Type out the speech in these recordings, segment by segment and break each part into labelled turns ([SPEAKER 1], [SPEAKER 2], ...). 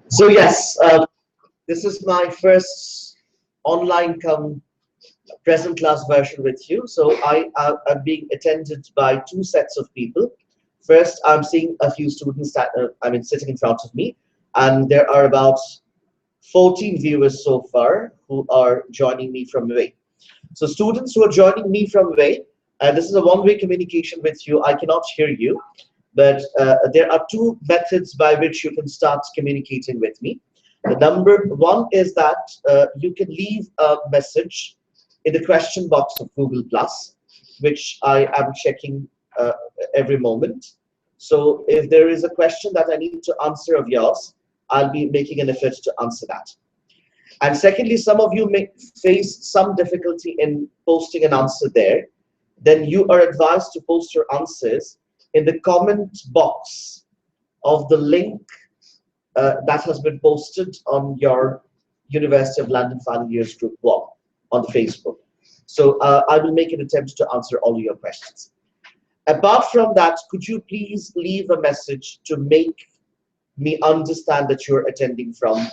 [SPEAKER 1] So yes, this is my first online come present class version with you. So I'm being attended by two sets of people. First, I'm seeing a few students that sitting in front of me, and there are about 14 viewers so far who are joining me from away. So students who are joining me from away, this is a one-way communication with you. I cannot hear you, but there are two methods by which you can start communicating with me. The number one is that you can leave a message in the question box of Google Plus, which I am checking every moment. So if there is a question that I need to answer of yours, I'll be making an effort to answer that. And secondly, some of you may face some difficulty in posting an answer there. Then you are advised to post your answers in the comment box of the link that has been posted on your University of London Final Years Group blog on Facebook. So I will make an attempt to answer all your questions. Apart from that, could you please leave a message to make me understand that you're attending from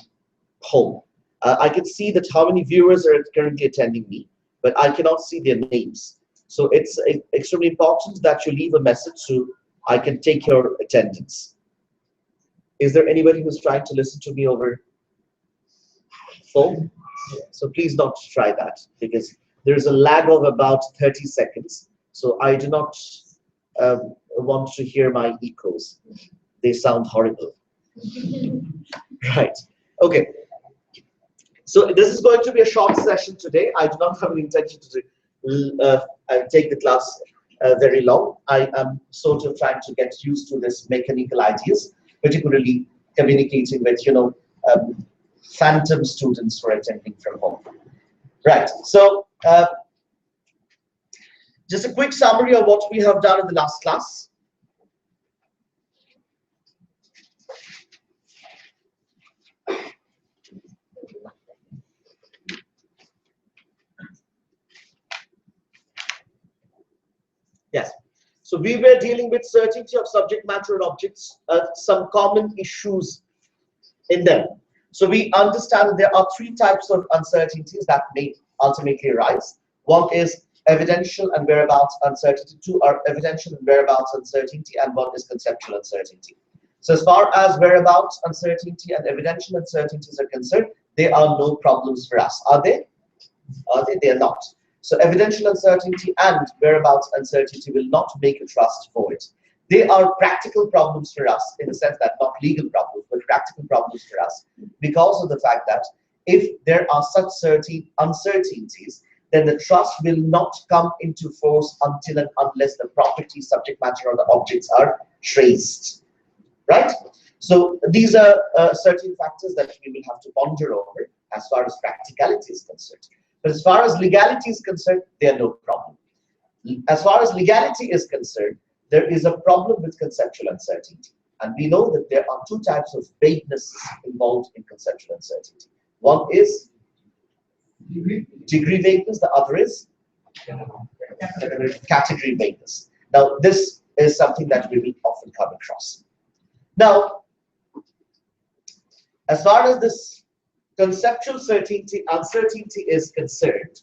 [SPEAKER 1] home? I can see that how many viewers are currently attending me, but I cannot see their names. So it's extremely important that you leave a message so I can take your attendance. Is there anybody who's trying to listen to me over phone? So please not try that, because there is a lag of about 30 seconds. So I do not want to hear my echoes. They sound horrible. Right. Okay. So this is going to be a short session today. I do not have an intention to take the class very long. I am sort of trying to get used to this mechanical ideas, particularly communicating with, phantom students who are attending from home. Right. So just a quick summary of what we have done in the last class. Yes. So we were dealing with certainty of subject matter and objects, some common issues in them. So we understand that there are three types of uncertainties that may ultimately arise. One is evidential and whereabouts uncertainty. Two are evidential and whereabouts uncertainty, and one is conceptual uncertainty. So as far as whereabouts uncertainty and evidential uncertainties are concerned, they are no problems for us. Are they? Are they? They are not. So evidential uncertainty and whereabouts uncertainty will not make a trust for it. They are practical problems for us, in the sense that not legal problems, but practical problems for us, because of the fact that if there are such uncertainties, then the trust will not come into force until and unless the property, subject matter, or the objects are traced. Right? So these are certain factors that we will have to ponder over as far as practicality is concerned. But as far as legality is concerned, they are no problem. As far as legality is concerned, there is a problem with conceptual uncertainty. And we know that there are two types of vagueness involved in conceptual uncertainty. One is degree vagueness, the other is category vagueness. Now, this is something that we will often come across. Now, as far as this conceptual uncertainty is concerned,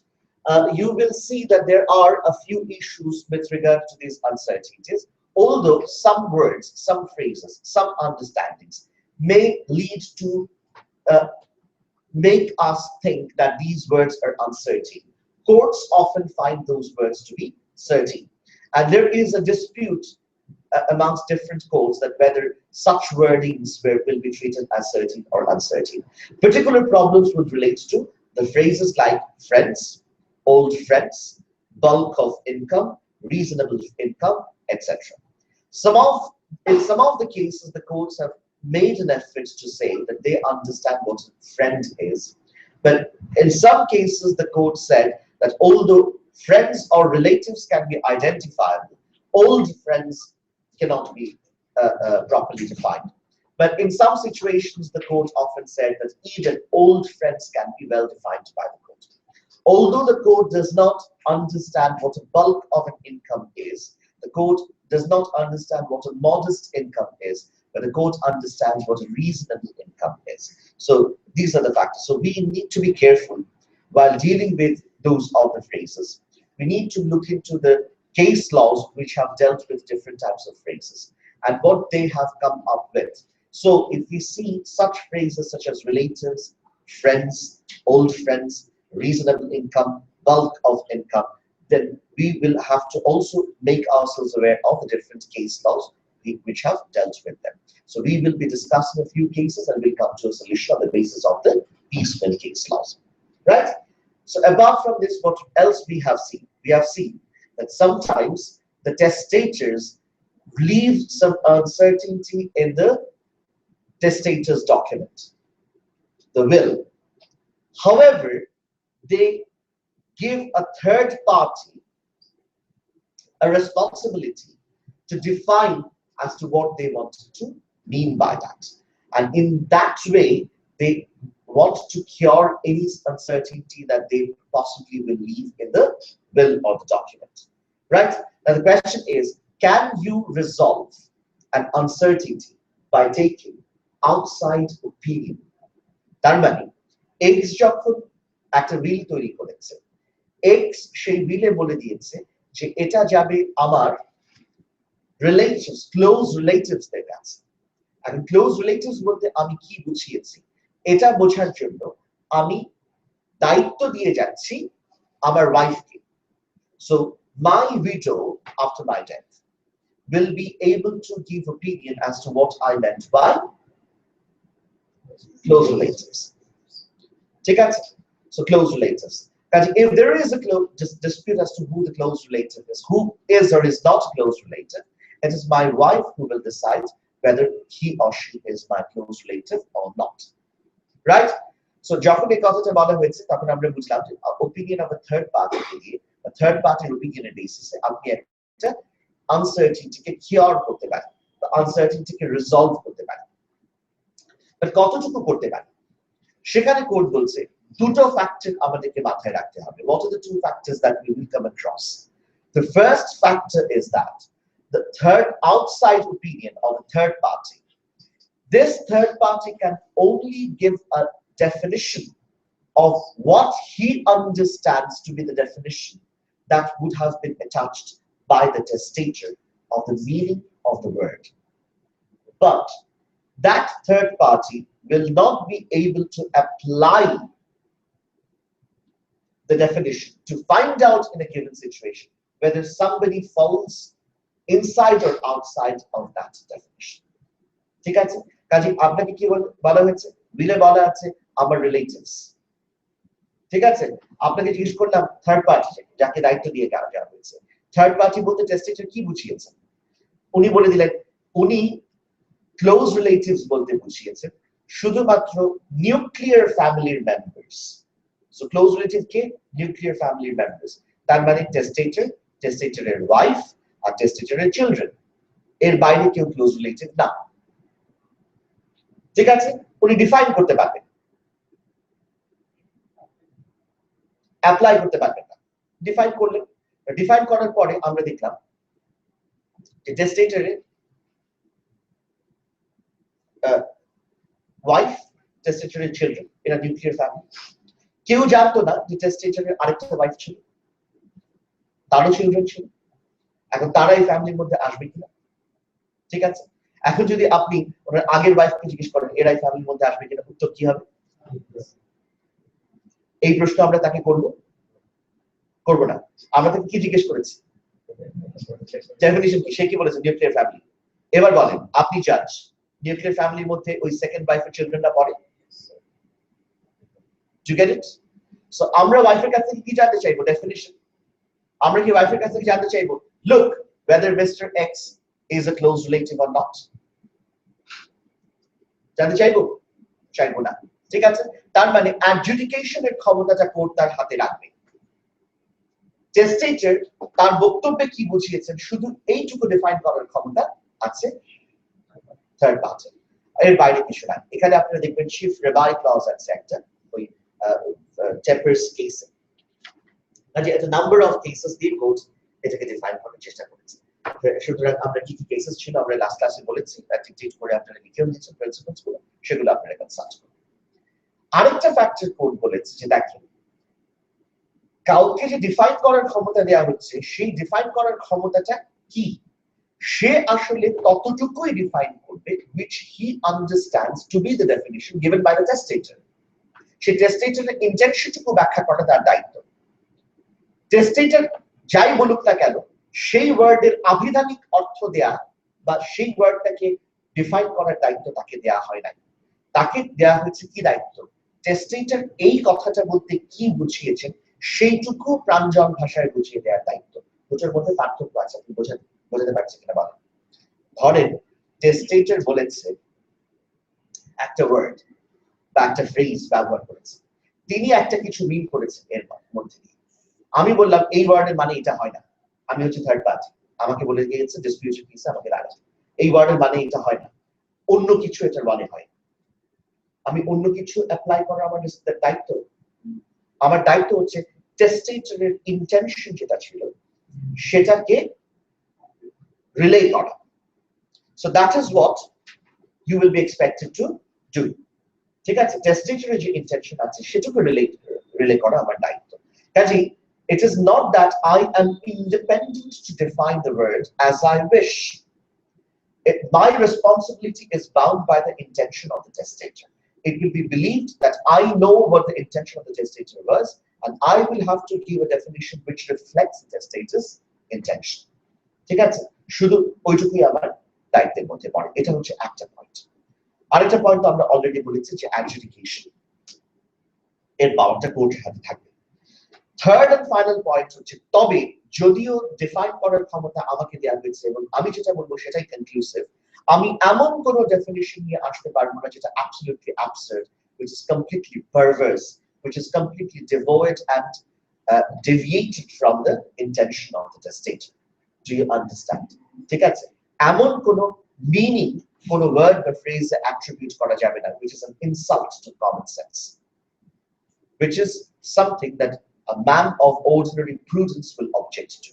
[SPEAKER 1] you will see that there are a few issues with regard to these uncertainties, although some words, some phrases, some understandings may lead to make us think that these words are uncertain. Courts often find those words to be certain. And there is a dispute amongst different courts that whether such wordings will be treated as certain or uncertain. Particular problems would relate to the phrases like friends, old friends, bulk of income, reasonable income, etc. In some of the cases, the courts have made an effort to say that they understand what a friend is. But in some cases, the court said that although friends or relatives can be identifiable, old friends cannot be properly defined. But in some situations, the court often said that even old friends can be well defined by the court. Although the court does not understand what a bulk of an income is, the court does not understand what a modest income is, but the court understands what a reasonable income is. So these are the factors. So we need to be careful while dealing with those other phrases. We need to look into the case laws which have dealt with different types of phrases and what they have come up with. So if we see such phrases such as relatives, friends, old friends, reasonable income, bulk of income, then we will have to also make ourselves aware of the different case laws which have dealt with them. So we will be discussing a few cases and we'll come to a solution on the basis of the piecemeal case laws. Right? So apart from this, what else we have seen? We have seen that sometimes the testators leave some uncertainty in the testator's document, the will. However, they give a third party a responsibility to define as to what they want to mean by that. And in that way, they want to cure any uncertainty that they possibly will leave in the will or the document. Right? Now the question is, can you resolve an uncertainty by taking outside opinion? তার মানে X যখন একটা will তৈরি করেছে, X সেই will বলে দিয়েছে যে এটা যাবে আমার রিলেটিভস, ক্লোজ রিলেটিভসদের কাছে। এখন ক্লোজ রিলেটিভস বলতে আমি কি বুঝিয়েছি এটা বোঝার জন্য আমি দায়িত্ব দিয়ে যাচ্ছি আমার ওয়াইফকে। So my widow after my death will be able to give opinion as to what I meant by close relatives. ঠিক আছে? So close relatives. If there is a dispute as to who the close relative is, who is or is not close relative, it is my wife who will decide whether he or she is my close relative or not. Right? So যখন এই কথাটা বলা হয়েছে তখন আমরা বুঝলাম যে opinion of a third party দিয়ে a third party opinion এর বেসিসে আপনি একটা uncertainty কে cure করতে পারেন, বা uncertainty কে resolve করতে পারেন। বাট কতটুকু করতে পারেন সেখানে কোড বলছে দুটো ফ্যাক্টর আমাদেরকে মাথায় রাখতে হবে। What are the two factors that we will come across? The first factor is that the third outside opinion of a third party, this third party can only give a definition of what he understands to be the definition that would have been attached by the testator of the meaning of the word. But that third party will not be able to apply the definition to find out in a given situation whether somebody falls inside or outside of that definition. ঠিক আছে? কাজে আপনাকে কি বলা হয়েছে? বিলে বলা আছে আমার রিলেটিভস। ঠিক আছে? আপনাকে জিজ্ঞেস করলাম থার্ড পার্টি যাকে দায়িত্ব দিয়ে দেওয়া হয়েছে, থার্ড পার্টি বলতে টেস্টেটর কি বুঝিয়েছেন? উনি বলে দিলেন উনি ক্লোজ রিলেটিভস বলতে বুঝিয়েছেন শুধুমাত্র নিউক্লিয়ার ফ্যামিলির মেম্বার্স। সো ক্লোজ রিলেটিভ কে? নিউক্লিয়ার ফ্যামিলির মেম্বার্স। তার মানে টেস্টেটর, টেস্টেটরের ওয়াইফ আর টেস্টেটরের চিলড্রেন, এর বাইরে কেউ ক্লোজ রিলেটিভ না। ঠিক আছে? উনি ডিফাইন করতে পারবেন, অ্যাপ্লাই করতে পারবেন না। ডিফাইন করলেন, ডিফাইন করার পরে আমরা দেখলাম যে টেস্টেটরের ওয়াইফ, টেস্টেটরের চিলড্রেন, এরা নিউক্লিয়ার ফ্যামিলি। কেউ জানতো না যে টেস্টেটরের আরেকটা ওয়াইফ ছিল, তারও চিলড্রেন ছিল। এখন তারা এই ফ্যামিলির মধ্যে আসবে কিনা? ঠিক আছে? এখন যদি আপনি ওনার আগের ওয়াইফকে জিজ্ঞেস করেন এরা এই ফ্যামিলির মধ্যে আসবে কিনা, উত্তর কি হবে? এই প্রশ্ন আমরা তাকে করব না। আমরা তাকে কি জিজ্ঞেস করেছি? ডেফিনিশন কি? সে কি বলেছে? Nuclear family. এবার বলেন আপনি জাজ, নিউক্লিয়ার ফ্যামিলির মধ্যে ওই সেকেন্ড ওয়াইফের চিলড্রেনরা পড়ে? Do get it? সো আমরা ওয়াইফের কাছ থেকে কি জানতে চাইবো? ডেফিনিশন। আমরা কি ওয়াইফের কাছ থেকে জানতে চাইবো look whether Mr. X is a close relative or not? জানতে চাইবো? চাইবো না। ঠিক আছে? তার মানে অ্যাডজুডিকেশনের ক্ষমতাটা কোর্ট তার হাতে রাখবে। টেস্টেটর তার বক্তব্যে কি বুঝিয়েছেন শুধু এইটুকু ডিফাইন করার ক্ষমতা আছে থার্ড পার্টি, এর বাইরে কিছু না। এখানে আপনারা দেখবেন চিফ রেবাই ক্লজ আছে একটা ওই টেপার্স কেসে। কাজে একটা নাম্বার অফ কেসেস দিয়ে কোর্ট এটাকে ডিফাইন করার চেষ্টা করেছে। সুতরাং আমরা কি কি কেসেস ছিল আমরা লাস্ট ক্লাসে বলেছি, টিক করে আপনারা লিখেও দিয়েছেন প্রিন্সিপালস গুলো, সেগুলো আপনারা কনসাল্ট করুন। আরেকটা ফ্যাক্টর কোড বলেছে যে দেখেন কাউকে যে ডিফাইন করার ক্ষমতা দেওয়া হচ্ছে সেই ডিফাইন করার ক্ষমতাটা কি? সে আসলে ততটুকুই ডিফাইন করবে which he understands to be the definition given by the testator. সে টেস্টেটরের ইন্টেনশনটুকু ব্যাখ্যা করা তার দায়িত্ব। টেস্টেটর যাই বলুক না কেন সেই ওয়ার্ডের আবিধানিক অর্থ দেয়া বা সেই ওয়ার্ডটাকে ডিফাইন করার দায়িত্ব তাকে দেয়া হয় নাই। তাকে দেয়া হয়েছে কি দায়িত্ব? টেস্টেটর এই কথাটা বলতে কি বুঝিয়েছেন সেইটুকু প্রাঞ্জল ভাষায় বুঝিয়ে দেওয়ার দায়িত্ব। দুটোর মধ্যে পার্থক্য আছে, আপনি বোঝাতে পারছেন কিনা বলেন? ধরেন টেস্টেটর বলেছে একটা ওয়ার্ড বা একটা ফ্রেজ ব্যবহার করেছে, তিনি একটা কিছু মিন করেছেন এর মধ্যে দিয়ে। আমি বললাম এই ওয়ার্ডের মানে এটা হয় না, আমি হচ্ছে থার্ড পার্টি, আমাকে বলে গিয়েছে ডিসপিউটেড পিসে আমাকে লাগাচ্ছে এই ওয়ার্ডের মানে এটা হয় না, অন্য কিছু এটার মানে হয়। আমি অন্য কিছু অ্যাপ্লাই করা আমার দায়িত্ব। আমার দায়িত্ব হচ্ছে টেস্টেটরের ইন্টেনশন যেটা ছিল সেটাকে রিলে করা। So that is what you will be expected to do. ঠিক আছে, টেস্টেটরের যে ইন্টেনশন আছে সেটাকে রিলে করা আমার দায়িত্ব। কাজেই it is not that I am independent to define the word as I wish. My responsibility is bound by the intention of the testator. It will be believed that I know what the intention of the testator was, and I will have to give a definition which reflects the testator's intention. ঠিক আছে, শুধু ওইটুকুই আমার দায়িত্বের মধ্যে পড়ে। এটা হচ্ছে একটা পয়েন্ট। আরেকটা পয়েন্ট আমরা অলরেডি বলেছি যে অ্যাডজুডিকেশন, এর পাওয়ারটা কোর্টের হাতে থাকবে। থার্ড এন্ড ফাইনাল পয়েন্ট হচ্ছে, তবে যদিও ডিফাইন করার ক্ষমতা আমাকে দেওয়া হয়েছে এবং আমি যেটা বলবো সেটাই কনক্লুসিভ, আমি এমন কোনো ডেফিনিশন নিয়ে আসতে পারবো না যেটা absolutely absurd, which is completely perverse, which is completely devoid and deviated from the intention of the testator. Do you understand? ঠিক আছে, এমন কোনো মিনিং কোনো ওয়ার্ড বা ফ্রেজে অ্যাট্রিবিউট করা যাবে না which is an insult to common sense, which is something that a man of ordinary prudence will object to.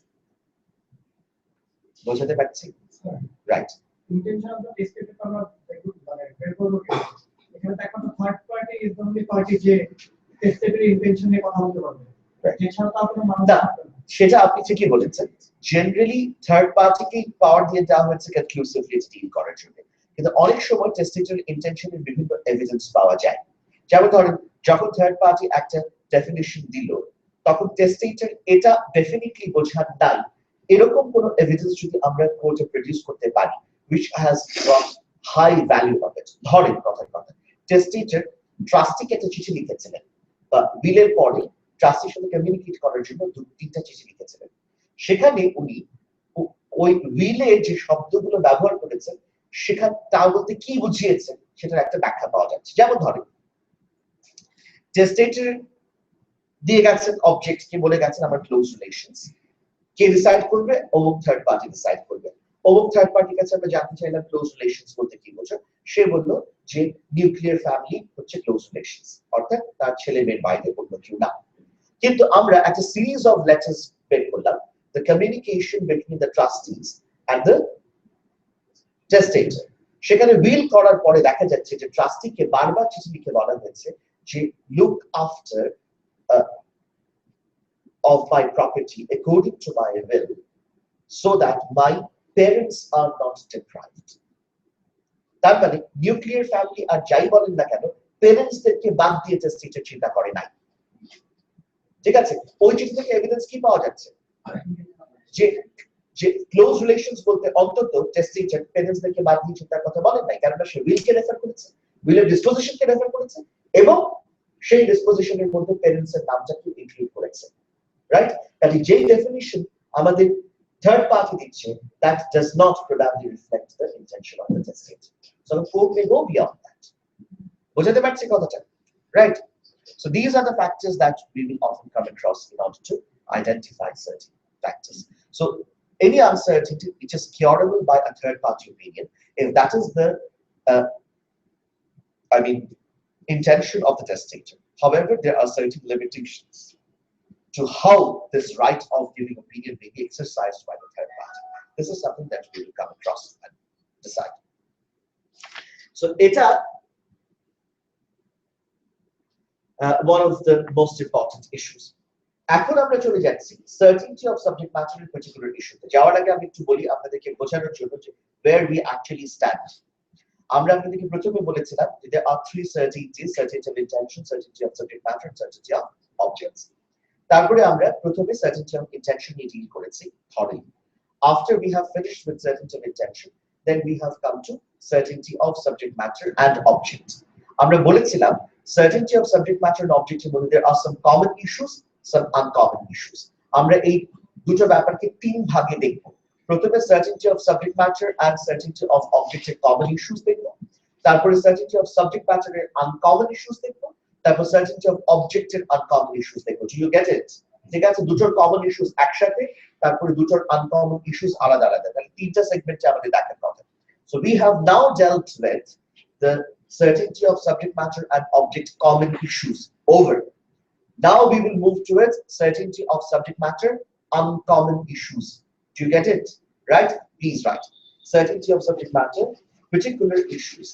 [SPEAKER 1] বোঝাতে পারছি? Right.
[SPEAKER 2] intention of the testator আমরা মানে বের করব কি? এখানে দেখো তো third party is only party যে টেস্টেটরের ইন্টেনশন নিয়ে কথা বলতে পারবে। যেটা তো আপনারা মানুষ না,
[SPEAKER 1] সেটা আপনি ঠিকই বলেছেন। জেনারেলি থার্ড পার্টিকে পাওয়ার দিয়ে দেওয়া হয়েছে কনক্লুসিভলি ডিল করার জন্য, কিন্তু অনেক সময় টেস্টেটরের ইন্টেনশনের বিভিন্ন এভিডেন্স পাওয়া যায়। যেমন ধরেন যখন থার্ড পার্টি একটা ডেফিনিশন দিল, তখন টেস্টেটর এটা ডেফিনিটলি বোঝার নাই এরকম কোনো এভিডেন্স যদি আমরা কোর্টে প্রডিউস করতে পারি which has got high value of it. ধরেন কথার কথা টেস্টেটর ট্রাস্টিকে একটা চিঠি লিখেছিলেন বা বিলের পরে ট্রাস্টির সাথে কমিউনিকেট করার জন্য তিনটা চিঠি লিখেছিলেন, সেখানে উনি ওই উইলে যে শব্দগুলো ব্যবহার করেছেন সেখানে তা বলতে কি বুঝিয়েছেন সেটার একটা ব্যাখ্যা পাওয়া যাচ্ছে। যেমন ধরেন টেস্টেটর দিয়ে গেছেন অবজেক্ট কে বলে গেছেন আমার ক্লোজ রিলেশনস, কে ডিসাইড করবে? অমুক থার্ড পার্টি ডিসাইড করবে। অমুক থার্ড পার্টির কাছে আমরা জানতে চাইলাম ক্লোজ রিলেশনস বলতে কি বোঝো, সে বললো যে নিউক্লিয়ার ফ্যামিলি হচ্ছে ক্লোজ রিলেশনস, অর্থাৎ তার ছেলে মেয়ের বাইরে অন্য কেউ না। কিন্তু আমরা একটা সিরিজ অফ লেটার্স বের করলাম, the communication between the trustees and the testator. সেখানে উইল করার পরে দেখা যাচ্ছে যে ট্রাস্টিকে বারবার চিঠি লিখে বলা হয়েছে যে look after of my property according to my will, so that my parents are not deprived. তার মানে নিউক্লিয়ার ফ্যামিলি আর যাই বলেন না কেন প্যারেন্টসদেরকে বাদ দিয়ে টেস্টেটর চিন্তা করে নাই। ঠিক আছে, ওই চিঠি থেকে এভিডেন্স কি পাওয়া যাচ্ছে যে যে ক্লোজ রিলেশনস বলতে অন্তত টেস্টেটর প্যারেন্টসদেরকে বাদ দিয়ে চিন্তার কথা বলেন নাই, কারণ সে উইলকে রেফার করেছে, উইলের ডিসপোজিশনকে রেফার করেছে এবং সেই ডিসপোজিশনের মধ্যে প্যারেন্টসের নামটাকে ইনক্লুড করেছে। Right? That is, J definition আমাদের third party দিচ্ছে, that does not probably reflect the intention of the testator. So the court may go beyond that. বোঝাতে পারছি কথাটা? Right? So these are the factors that we will often come across in order to identify certain factors. So any uncertainty which is curable by a third party opinion, if that is the intention of the testator. However, there are certain limitations to how this right of giving opinion may be exercised by the third party. This is something that we will come across and decide. So এটা one of the most important issues. এখন আমরা চলে যাচ্ছি certainty of subject matter in particular issue তে। যাওয়ার আগে আমি একটু বলি আপনাদেরকে বোঝানোর জন্য যে where we actually stand. আমরা আপনাদেরকে প্রথমে বলেছিলাম যে there are three certainties: certainty of intention, certainty of subject matter, and certainty of objects. তারপরে আমরা প্রথমে certainty of intention নিয়ে ডিল করেছি thoroughly. After we have finished with certainty of intention, then we have come to certainty of subject matter and object. আমরা বলেছিলাম certainty of subject matter and object এর মধ্যে there are some common issues, some uncommon issues. আমরা এই দুটো ব্যাপারকে তিন ভাগে দেখব। প্রথমে certainty of subject matter and certainty of object এর common issues দেখব, তারপরে certainty of subject matter এর uncommon issues দেখব, তারপর certainty of object এর uncommon issues দেখব। Do you get it? ঠিক আছে, দুটোর common issues একসাথে, তারপরে দুটোর uncommon issues আলাদা আলাদা, তাহলে তিনটা সেগমেন্টে আমাদের দেখার কথা। So we have now dealt with the certainty of subject matter and object common issues over. Now we will move towards certainty of subject matter uncommon issues. Do you get it? Right? Please write. Certainty of subject matter, particular issues.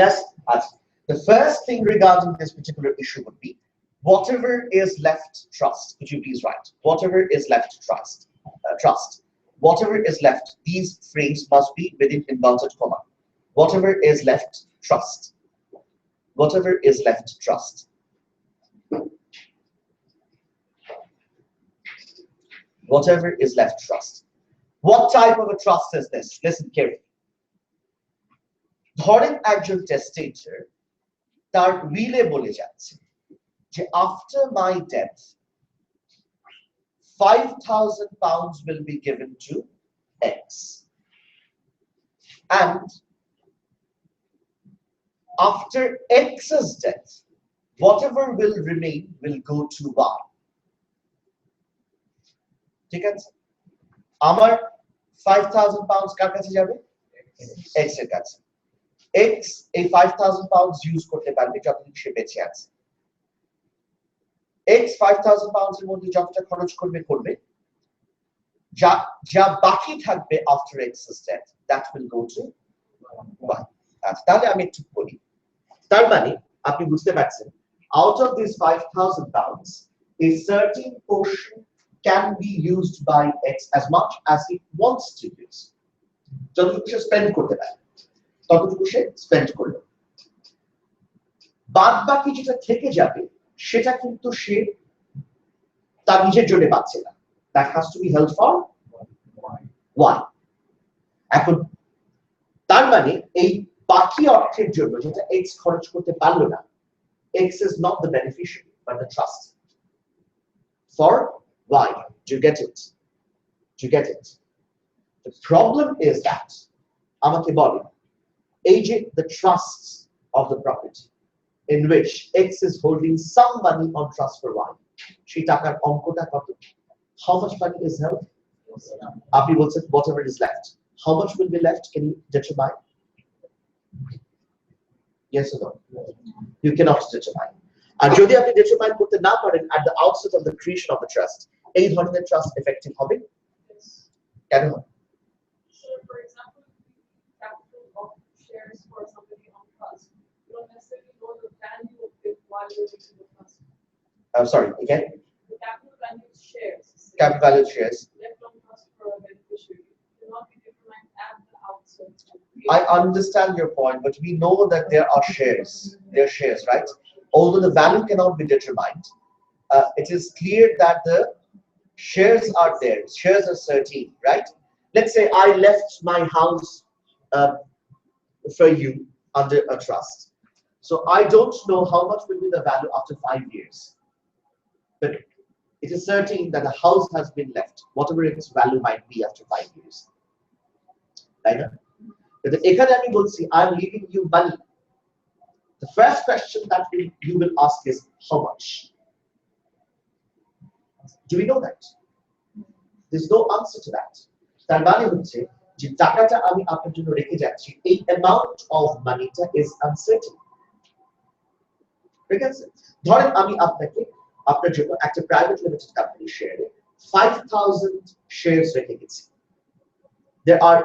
[SPEAKER 1] Yes, the first thing regarding this particular issue would be whatever is left trust. Could you please write? Whatever is left trust. Trust. Whatever is left, these frames must be within inverted comma. Whatever is left trust. Whatever is left trust. Whatever is left trust. What type of a trust is this? Listen carefully. ধরেন একজন টেস্টেটর তার Willey বলে যাচ্ছে যে after my death 5,000 pounds will be given to X and after X's death whatever will remain will go to Y. ঠিক আছে, আমার 5,000 pounds কার কাছে যাবে? X এর কাছে। X এই 5,000 pounds ইউজ করতে পারবে যতদিন সে বেঁচে আছে। X 5,000 pounds এর মধ্যে যতটা খরচ করবে করবে, যা বাকি থাকবে after X's death that will go to Y. আচ্ছা, তাহলে আমি একটু বলি। তার মানে আপনি বুঝতে পারছেন out of these 5,000 pounds a certain portion can be used by X as much as it wants to use. যতটুকু সে স্পেন্ড করতে পারে ততটুকু সে স্পেন্ড করলো, বাদ বাকি যেটা থেকে যাবে সেটা কিন্তু সে তার নিজের জন্য পাচ্ছে না, that has to be held for Y. এখন তার মানে এই বাকি অর্থের জন্য যেটা X খরচ করতে পারলো না, X is not the beneficiary but the trust for Y. Do you get it? Do you get it? The problem is that আমাকে বলে এই যে the trusts of the property in which X is holding some money on trust for Y, সেই টাকার অঙ্কটা কত? How much money is held? আপনি বলছেন whatever is left. How much will be left? Can you determine? Yes or no? You cannot determine. আর যদি আপনি determine করতে না পারেন at the outset of the creation of the trust, এই ধরনের trust effective হবে? কেন?
[SPEAKER 3] So, for example, capital of shares for somebody on trust, you don't necessarily know the value of it while you're in the trust.
[SPEAKER 1] I'm sorry, again?
[SPEAKER 3] The capital value of shares.
[SPEAKER 1] Capital value shares.
[SPEAKER 3] Left on trust for a beneficiary cannot be determined at the outset.
[SPEAKER 1] I understand your point, but we know that there are shares. There are shares, right? Although the value cannot be determined, it is clear that the shares are there. Shares are certain, right? Let's say I left my house for you under a trust. So I don't know how much will be the value after 5 years. But it is certain that the house has been left, whatever its value might be after 5 years. Right? But ekhane ami bolchi I am leaving you money. The first question that you will ask is how much? Do we know that? There's no answer to that. তার মানে হচ্ছে যে টাকাটা আমি আপনার জন্য রেখে যাচ্ছি, এই amount of moneyটা is uncertain. ঠিক আছে, ধরেন আমি আপনাকে আপনার জন্য একটা প্রাইভেট লিমিটেড কোম্পানি শেয়ারে 5,000 shares রেখে গেছি. There are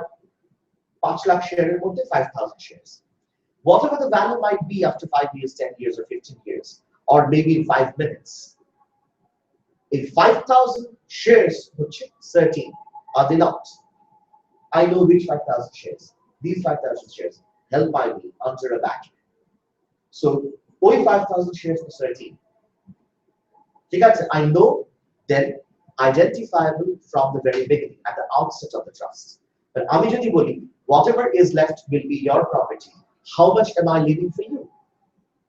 [SPEAKER 1] 5 lakh shares মধ্যে 5,000 shares. Whatever the value might be after 5 years, 10 years, or 15 years, or maybe in 5 minutes. If 5,000 shares which 13 are they not? I know which 5,000 shares. These 5,000 shares held by me under a back. So only 5,000 shares for 13. I know then identifiable from the very beginning, at the outset of the trust. But আমি যদি বলি, whatever is left will be your property, how much am I leaving for you?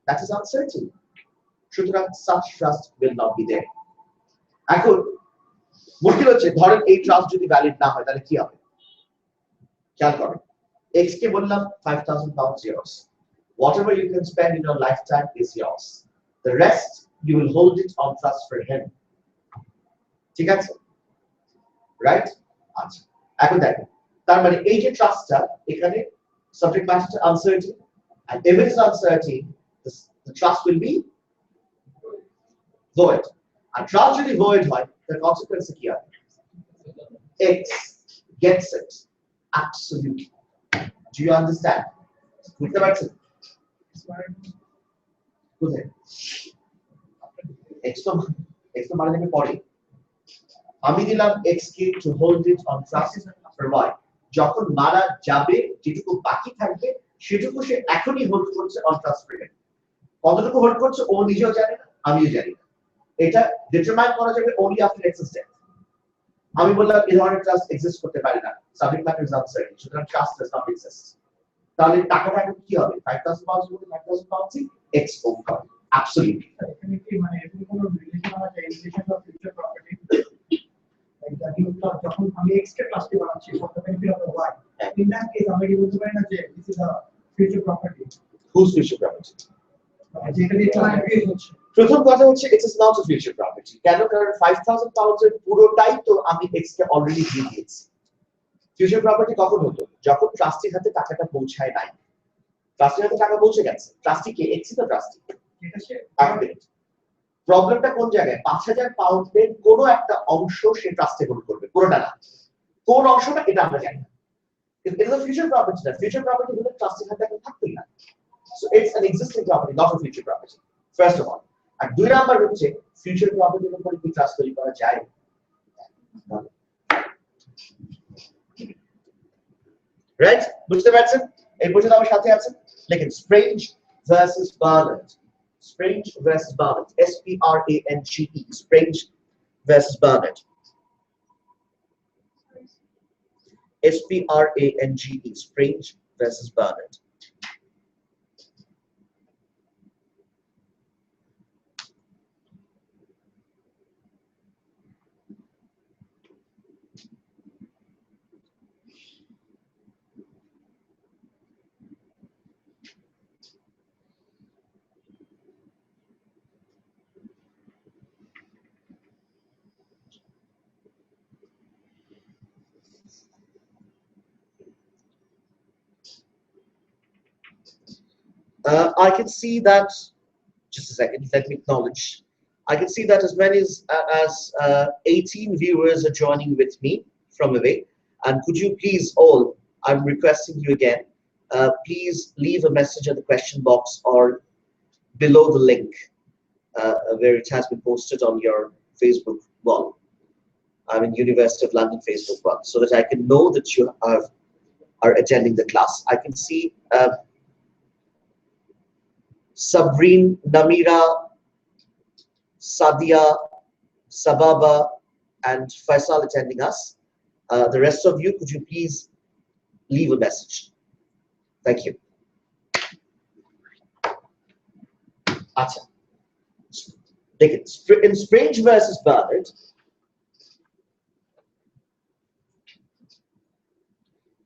[SPEAKER 1] That is uncertain. সুতরাং such trust will not be there. এখন মুশকিল হচ্ছে, ধরেন এই trust যদি ভ্যালিড না হয় তাহলে কি হবে? খেয়াল করেন, x কে বললাম 5,000 pounds yours. Whatever you can spend in your lifetime is yours. The rest you will hold it on trust for him. ঠিক আছে? Right? আচ্ছা, এখন দেখো, তার মানে এই যে ট্রাস্টটা, এখানে subject matter uncertain, and if it is uncertain, the trust will be void. And trust যদি void হয়, the consequence কি হবে? X gets it. Absolutely. Do you understand? বুঝতে পারছেন? কোথায়? X তো মানে দেবে পরে। আমি দিলাম x K to hold it on trust for y. যখন মারা যাবে, যেটুকু বাকি থাকবে সেটুকু সে এখনই হোল্ড করছে on trust for him. কতটুকু হোল্ড করছে ও নিজেও জানে না, আমিও জানি না। এটা ডিটারমাইন করা যাবে only after existence. আমি বললাম এই ধরনের ট্রাস্ট এক্সিস্ট করতে পারে না, সাবজেক্ট ম্যাটার ইজ আনসার্টেন, সুতরাং ট্রাস্ট ডাজ নট এক্সিস্ট। তাহলে টাকাটা এখন কি হবে? 5,000 পাউন্ডস বলে 5,000 পাউন্ডস এক্স ওন হবে। অ্যাবসলিউটলি।
[SPEAKER 2] এখানে কি মানে এরকম কোনো রিলেশন আছে, রিলেশন অফ ফিউচার প্রপার্টি? যখন আমি এক্স কে ট্রাস্টি বানাচ্ছি for the benefit of the Y, in that case আমি কি বলতে পারি না যে this is a future property?
[SPEAKER 1] Whose future property?
[SPEAKER 2] যেখানে ট্রান্সফার হচ্ছে,
[SPEAKER 1] প্রথম কথা হচ্ছে it is not a future property. কেন? কারণ 5,000 পাউন্ডস এর পুরোটাই তো আমি এক্স কে অলরেডি দিয়ে দিয়েছি। ফিউচার প্রপার্টি কখন হতো? যখন ট্রাস্টির হাতে টাকাটা পৌঁছায় নাই। ট্রাস্টির হাতে টাকা পৌঁছে গেছে, ট্রাস্টি কে? এক্সই তো ট্রাস্টি।
[SPEAKER 2] এটা সে
[SPEAKER 1] প্রবলেমটা কোন জায়গায়? 5,000 পাউন্ডের কোনো একটা অংশ সে ট্রাস্টে হোল্ড করবে, পুরোটা না। কোন অংশটা এটা আমরা জানি না। এটা তো ফিউচার প্রপার্টি না। ফিউচার প্রপার্টি হলে ট্রাস্টের হাতে এখন থাকতেই না। So it's an existing property, not a future property, first of all. আর দুই নাম্বার হচ্ছে, ফিউচার প্রপার্টির উপর কি ট্রাস্ট তৈরি করা যায়? রাইট? বুঝতে পারছেন? এই পর্যন্ত আমার সাথে আছেন? লেখেন Strange versus Barnett. Strange versus Barnett. S-P-R-A-N-G-E. Strange versus Barnett. S-P-R-A-N-G-E. Strange versus Barnett. I can see that, just a second, let me acknowledge. I can see that as many as 18 viewers are joining with me from away. And could you please all, I'm requesting you again, please leave a message in the question box or below the link where it has been posted on your Facebook wall. I'm in University of London Facebook wall, so that I can know that you are attending the class. I can see Sabreen, Namira, Sadia, Sababa, and Faisal attending us. The rest of you, could you please leave a message? Thank you. Acha. In Strange versus Barnett,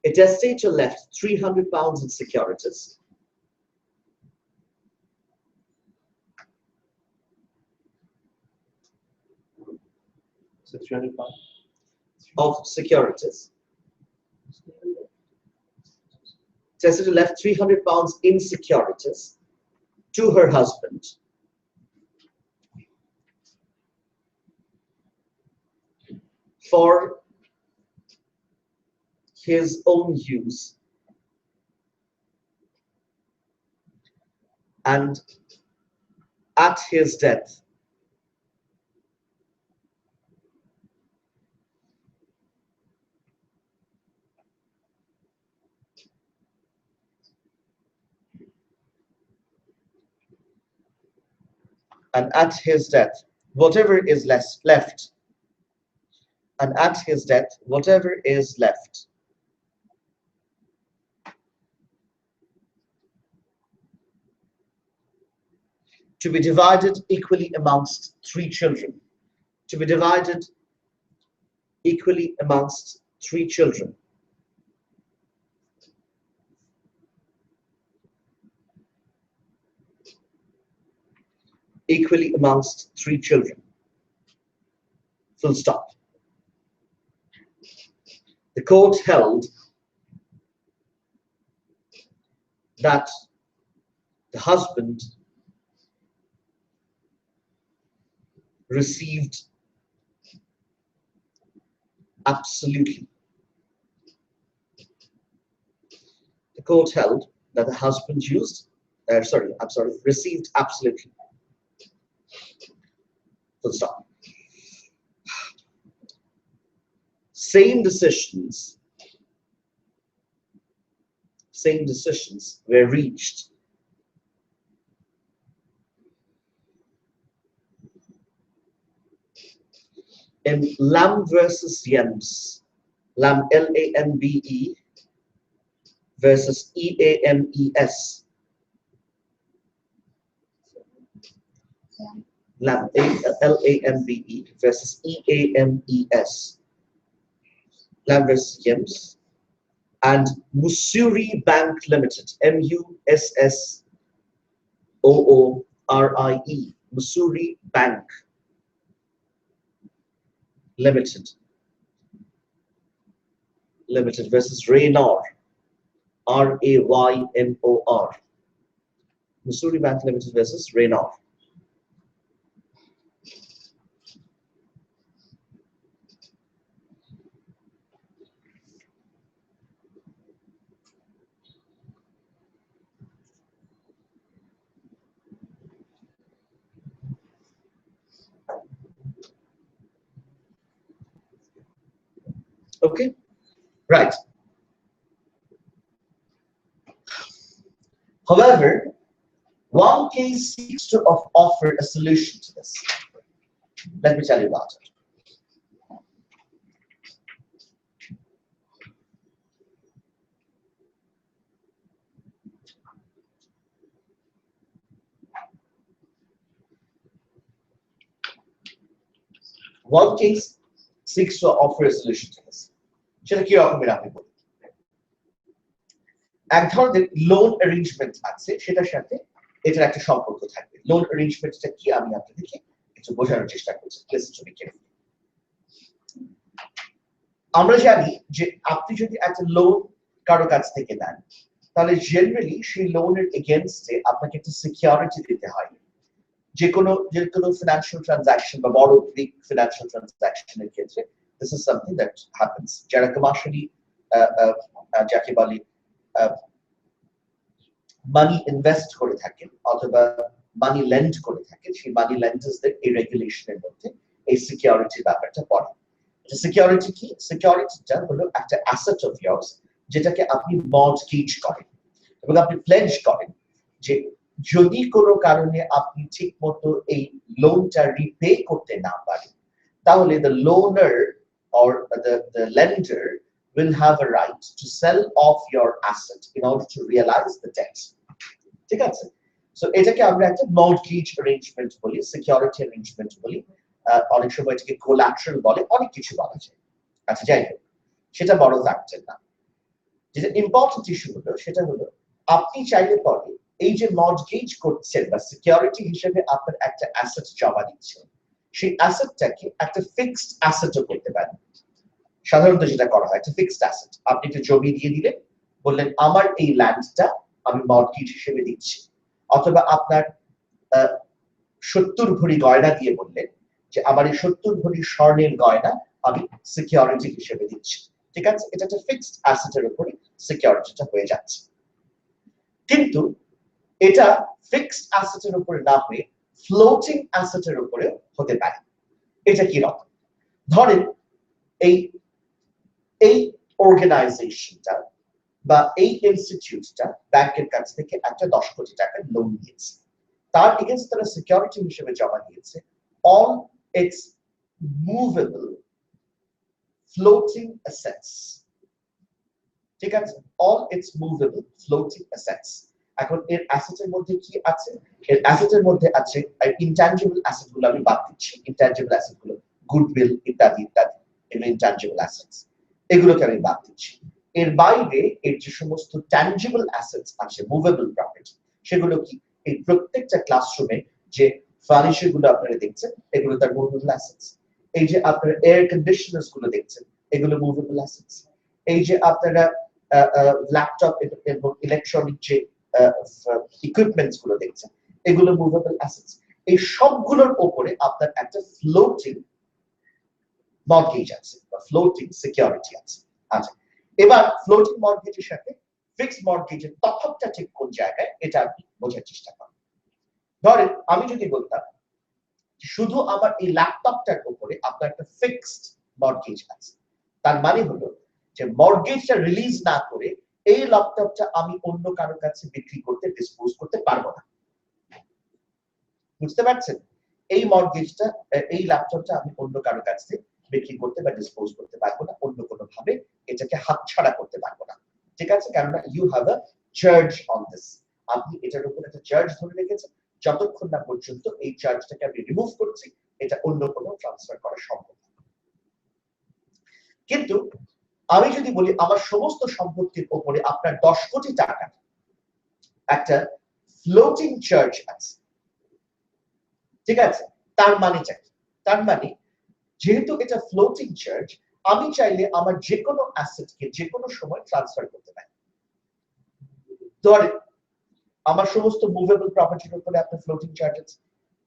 [SPEAKER 1] a testator left 300 pounds in securities.
[SPEAKER 4] So 300 pounds
[SPEAKER 1] of securities. Testator left 300 pounds in securities to her husband for his own use and at his death, and at his death, whatever is left, and at his death, whatever is left, to be divided equally amongst 3 children, to be divided equally amongst 3 children, equally amongst 3 children, full stop. The court held that the husband received absolutely. The court held that the husband received absolutely. Full stop. Same decisions were reached in Lamb versus Yems, Lamb Lambe versus Eames, Lamb Lambe versus Eames, Lamb versus Yems, and Mussoorie Bank Limited, Mussoorie, Mussoorie Bank Limited versus Raynor, Raynor, Mussoorie Bank Limited versus Raynor. Okay, right. However, one case seeks to offer a solution to this. Let me tell you about it. One case seeks to offer a solution to this. সেটা কি রকমের আমি বলি। এক ধরনের loan arrangement আছে, সেটার সাথে এটার একটা সম্পর্ক থাকবে। লোন অ্যারেঞ্জমেন্টটা কি আমি আপনাদেরকে একটু বোঝানোর চেষ্টা করছি। Listen to me carefully. আমরা জানি যে আপনি যদি একটা লোন কারো কাছ থেকে নেন, তাহলে জেনারেলি সেই লোনের এগেইনস্টে আপনাকে একটা সিকিউরিটি দিতে হয়। যে কোনো ফিনান্সিয়াল ট্রানজাকশন বা বড় বিগ ফিনান্সিয়াল ট্রানজাকশনের ক্ষেত্রে this is something that happens. যারা কমার্শিয়ালি যাকে বলে মানি ইনভেস্ট করে থাকেন অথবা মানি লেন্ড করে থাকেন, সেই মানি লেন্ডার্সদের এই রেগুলেশনের মধ্যে এই সিকিউরিটির ব্যাপারটা পড়ে। সিকিউরিটি কি? সিকিউরিটিটা হলো একটা অ্যাসেট অফ ইয়ার্স, যেটাকে আপনি মর্টগেজ করেন এবং আপনি প্লেজ করেন যে যদি কোনো কারণে আপনি ঠিকমতো এই লোনটা রিপে করতে না পারেন, তাহলে the loaner or the lender will have a right to sell off your asset in order to realize the debt. ঠিক আছে? সো এটাকে আমরা একটা মর্টগেজ অ্যারেঞ্জমেন্ট বলি, সিকিউরিটি অ্যারেঞ্জমেন্ট বলি, অনেক সময় এটাকে কোল্যাটারাল বলে, অনেক কিছু বলা যায়। আচ্ছা, যাই হোক, সেটা বড় ফ্যাক্টর না। যেটা ইম্পর্টেন্ট ইস্যু হলো সেটা হলো আপনি চাইলে পরে এই যে মর্টগেজ করছেন বা সিকিউরিটি হিসেবে আপনার একটা অ্যাসেট জমা দিচ্ছেন, সেই অ্যাসেটটাকে একটা ফিক্সড অ্যাসেটও করতে পারেন। সাধারণত যেটা করা হয় একটা ফিক্সড অ্যাসেট, আপনি একটা জমি দিয়ে দিলেন, বললেন আমার এই ল্যান্ডটা আমি মর্টগেজ হিসেবে দিচ্ছি, অথবা আপনার 70 ভরি গয়না দিয়ে বললেন যে আমার এই 70 ভরি স্বর্ণের গয়না আমি সিকিউরিটি হিসেবে দিচ্ছি। ঠিক আছে, এটা একটা ফিক্সড অ্যাসেটের উপরে সিকিউরিটিটা হয়ে যাচ্ছে। কিন্তু এটা ফিক্সড অ্যাসেটের উপরে না হয়ে ফ্লোটিং অ্যাসেটের উপরে হতে পারে। এটা কি রকম? ধরেন এই এই অর্গানাইজেশনটা বা এই ইনস্টিটিউটটা ব্যাংকের কাছ থেকে একটা 10 কোটি টাকা লোন নিয়েছে, তার এগেইনস্ট তারা সিকিউরিটি হিসেবে জমা দিয়েছে all it's movable floating assets. ঠিক আছে, all it's movable floating assets. এখন এর অ্যাসেটের মধ্যে কি আছে? এর অ্যাসেটের মধ্যে আছে ইনট্যাঞ্জিবল অ্যাসেট গুলো আমি বাদ দিচ্ছি, ইনট্যাঞ্জিবল অ্যাসেট গুলো গুডউইল ইত্যাদি ইত্যাদি, এগুলো ইনট্যাঞ্জিবল অ্যাসেটস, এগুলোকে আমি বাদ দিচ্ছি। এর বাইরে এর যে সমস্ত ট্যাঞ্জিবল অ্যাসেটস আছে, মুভেবল প্রপার্টি, সেগুলো কি? এই প্রত্যেকটা ক্লাসরুমে যে ফার্নিচার গুলো আপনারা দেখছেন এগুলো তার মুভেবল অ্যাসেটস। এই যে আপনারা এয়ার কন্ডিশনার্স গুলো দেখছেন এগুলো মুভেবল অ্যাসেটস। এই যে আপনারা ল্যাপটপ এবং ইলেকট্রনিক যে ইকুইপমেন্টস গুলো দেখছেন এগুলো মুভেবল অ্যাসেটস। এই সবগুলোর উপরে আপনার একটা ফ্লোটিং মর্টগেজ আছে বা ফ্লোটিং সিকিউরিটি আছে। আচ্ছা, এবার ফ্লোটিং মর্টগেজের সাথে ফিক্সড মর্টগেজের তফাৎটা ঠিক কোন জায়গায় এটা আপনি বোঝার চেষ্টা করেন। ধরেন আমি যদি বলতাম শুধু আমার এই ল্যাপটপটার উপরে আপনার একটা ফিক্সড মর্টগেজ আছে, তার মানে হলো যে মর্টগেজটা রিলিজ না করে এই ল্যাপটপটা আমি অন্য কারোর কাছে বিক্রি করতে ডিসপোজ করতে পারবো না। বুঝতে পারছেন? এই মর্টগেজটা এই ল্যাপটপটা আমি অন্য কারোর কাছে বিক্রি করতে বা ডিসপোজ করতে পারবো না, অন্য কোনো ভাবে এটাকে হাতছাড়া করতে পারবো না। ঠিক আছে, কারণ you have a charge on this, আপনি এটার উপর একটা চার্জ ধরে রেখেছেন, যতক্ষণ না পর্যন্ত এই চার্জটাকে আমি রিমুভ করছি এটা অন্য কোনো ট্রান্সফার করা সম্ভব না। কিন্তু আমি যদি বলি আমার সমস্ত সম্পত্তির উপরে আপনার 10 কোটি টাকা একটা ফ্লোটিং চার্জ আছে, ঠিক আছে, তার মানেটা কি? তার মানে যেহেতু এটা ফ্লোটিং চার্জ, আমি চাইলে আমার যে কোনো অ্যাসেটকে যে কোনো সময় ট্রান্সফার করতে পারি। ধরে আমার সমস্ত মুভেবল প্রপার্টির উপরে আপনার ফ্লোটিং চার্জ আছে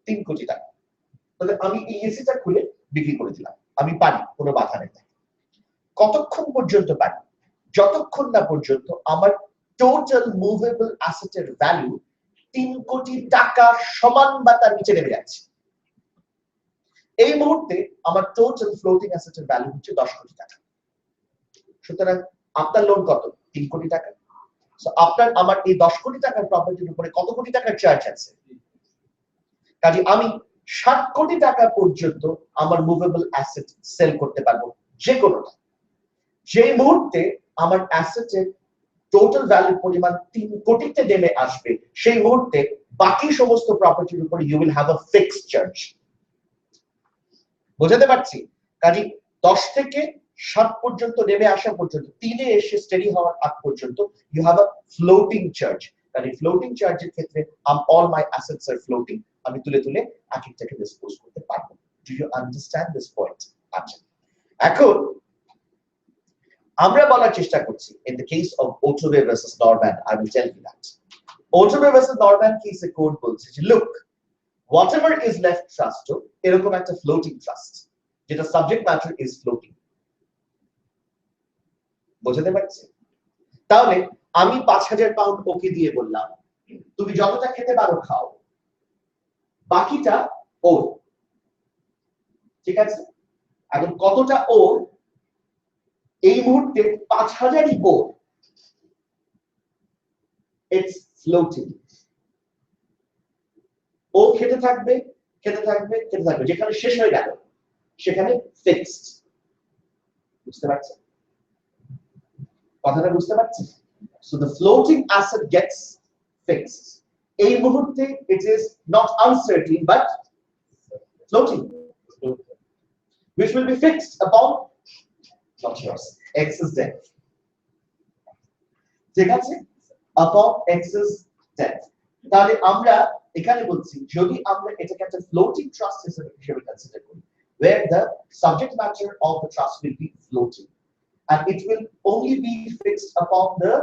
[SPEAKER 1] 3 কোটি টাকা, তাহলে আমি এই এসিটা খুলে বিক্রি করে দিলাম, আমি পারি, কোনো বাধা নেই। কতক্ষণ পর্যন্ত পারি? যতক্ষণ না পর্যন্ত আমার টোটাল মুভেবল অ্যাসেটের ভ্যালু 3 কোটি টাকা সমান বা তার নিচে নেমে যাচ্ছে। এই মুহূর্তে আমার টোটাল ফ্লোটিং অ্যাসেটের ভ্যালু হচ্ছে 10 কোটি টাকা। সুতরাং আপনার লোন কত? 3 কোটি টাকা। সো আপনার আমার এই 10 কোটি টাকার প্রপার্টির উপরে কত কোটি টাকার চার্জ আছে? কাজে আমি 60 কোটি টাকা পর্যন্ত আমার মুভেবল অ্যাসেট সেল করতে পারবো যে কোনোটা। যে মুহূর্তে আমার অ্যাসেটের টোটাল ভ্যালুর পরিমাণ 3 কোটিতে নেমে আসবে, সেই মুহূর্তে বাকি সমস্ত প্রপার্টির উপরে you will have a fixed charge. বোঝাতে পারছি? কাজে 10 থেকে 60 পর্যন্ত নেমে আসা পর্যন্ত, 3 এ এসে স্টেডি হওয়ার আগ পর্যন্ত you have a floating charge. কাজে ফ্লোটিং চার্জের ক্ষেত্রে অল মাই অ্যাসেটস আর ফ্লোটিং, আমি তুলে তুলে এক একটাকে ডিসপোজ করতে পারবো। Do you understand this point? আচ্ছা, এখন আমরা বলার চেষ্টা করছি in the case of Ottaway versus Norman, I will tell you that Ottaway versus Norman case A court বলছে যে look, whatever is left trust এরকম একটা floating trust যেটা subject matter is floating। বুঝতে পারছি? তাহলে আমি 5000 পাউন্ড ওকে দিয়ে বললাম তুমি যতটা খেতে পারো খাও, বাকিটা ওর। ঠিক আছে, এখন কতটা ওর? এই মুহূর্তে 5000ই ওর, ইটস ফ্লোটিং। ও খেতে থাকবে খেতে থাকবে খেতে থাকবে, যেখানে শেষ হয়ে গেল সেখানে ফিক্সড। বুঝতে পারছেন কথাটা? বুঝতে পারছেন? So the floating asset gets fixed. এই মুহূর্তে it is not uncertain but floating, which will be fixed upon not yours excess debt। ঠিক আছে, upon excess debt। তাহলে আমরা এখানে বলছি যদি আমরা এটাকে একটা ফ্লোটিং ট্রাস্ট হিসেবে কনসিডার করি, where the subject matter of the trust will be floating and it will only be fixed upon the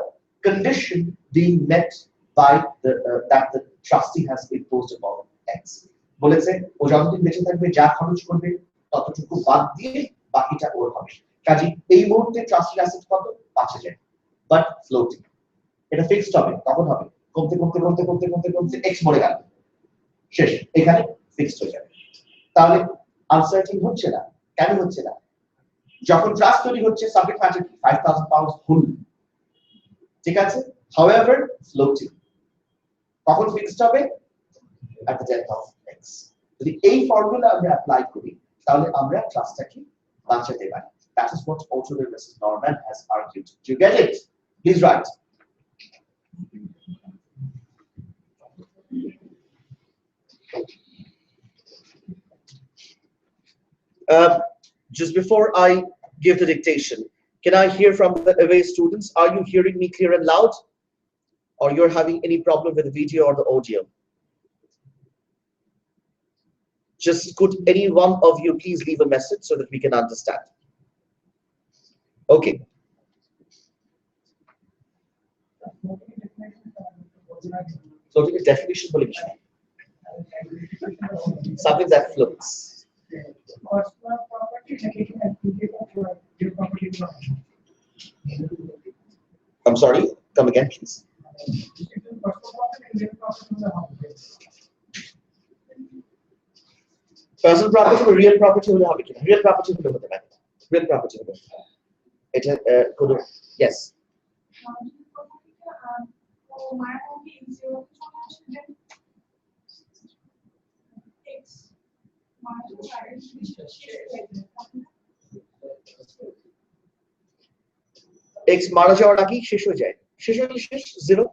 [SPEAKER 1] condition being met by the that the trustee has imposed upon X। বলেছে ও যতদিন বেঁচে থাকবে যা খরচ করবে ততটুকু বাদ দিয়ে বাকিটা ওর হবে। কাজে এই মুহূর্তে ট্রাস্টি অ্যাসেট কত? 5000, বাট ফ্লোটিং। এটা ফিক্সড হবে, কখন হবে? কমতে কমতে কমতে কমতে কমতে কমতে x মরে গেল, শেষ, এখানে ফিক্সড হয়ে যাবে। তাহলে আনসার্টিন হচ্ছে না, কেন হচ্ছে না? যখন ট্রাস্ট তৈরি হচ্ছে সাবজেক্ট ম্যাটার কি 5000 পাউন্ড ফুল, ঠিক আছে, হাউএভার ফ্লোটিং, কখন ফিক্সড হবে? at the death of x। যদি এই ফর্মুলা আমরা অ্যাপ্লাই করি তাহলে আমরা ট্রাস্টটাকে বাঁচাতে পারি। That is what Ottoman versus Norman has argued. Do you get it? Please write. Just before I give the dictation, can I hear from the away students? Are you hearing me clear and loud? Or you're having any problem with the video or the audio? Just could any one of you please leave a message so that we can understand? Okay. Floating is definition বলে কিছু নেই। Something that floats. I'm sorry, come again please. Personal property or real property হলে হবে কিনা? Real property হলে হতে পারে, real property হলে এটা কোনো, yes, x মারা যাওয়ার আগেই শেষ হয়ে যায়, শেষ হলে শেষ, জিরো।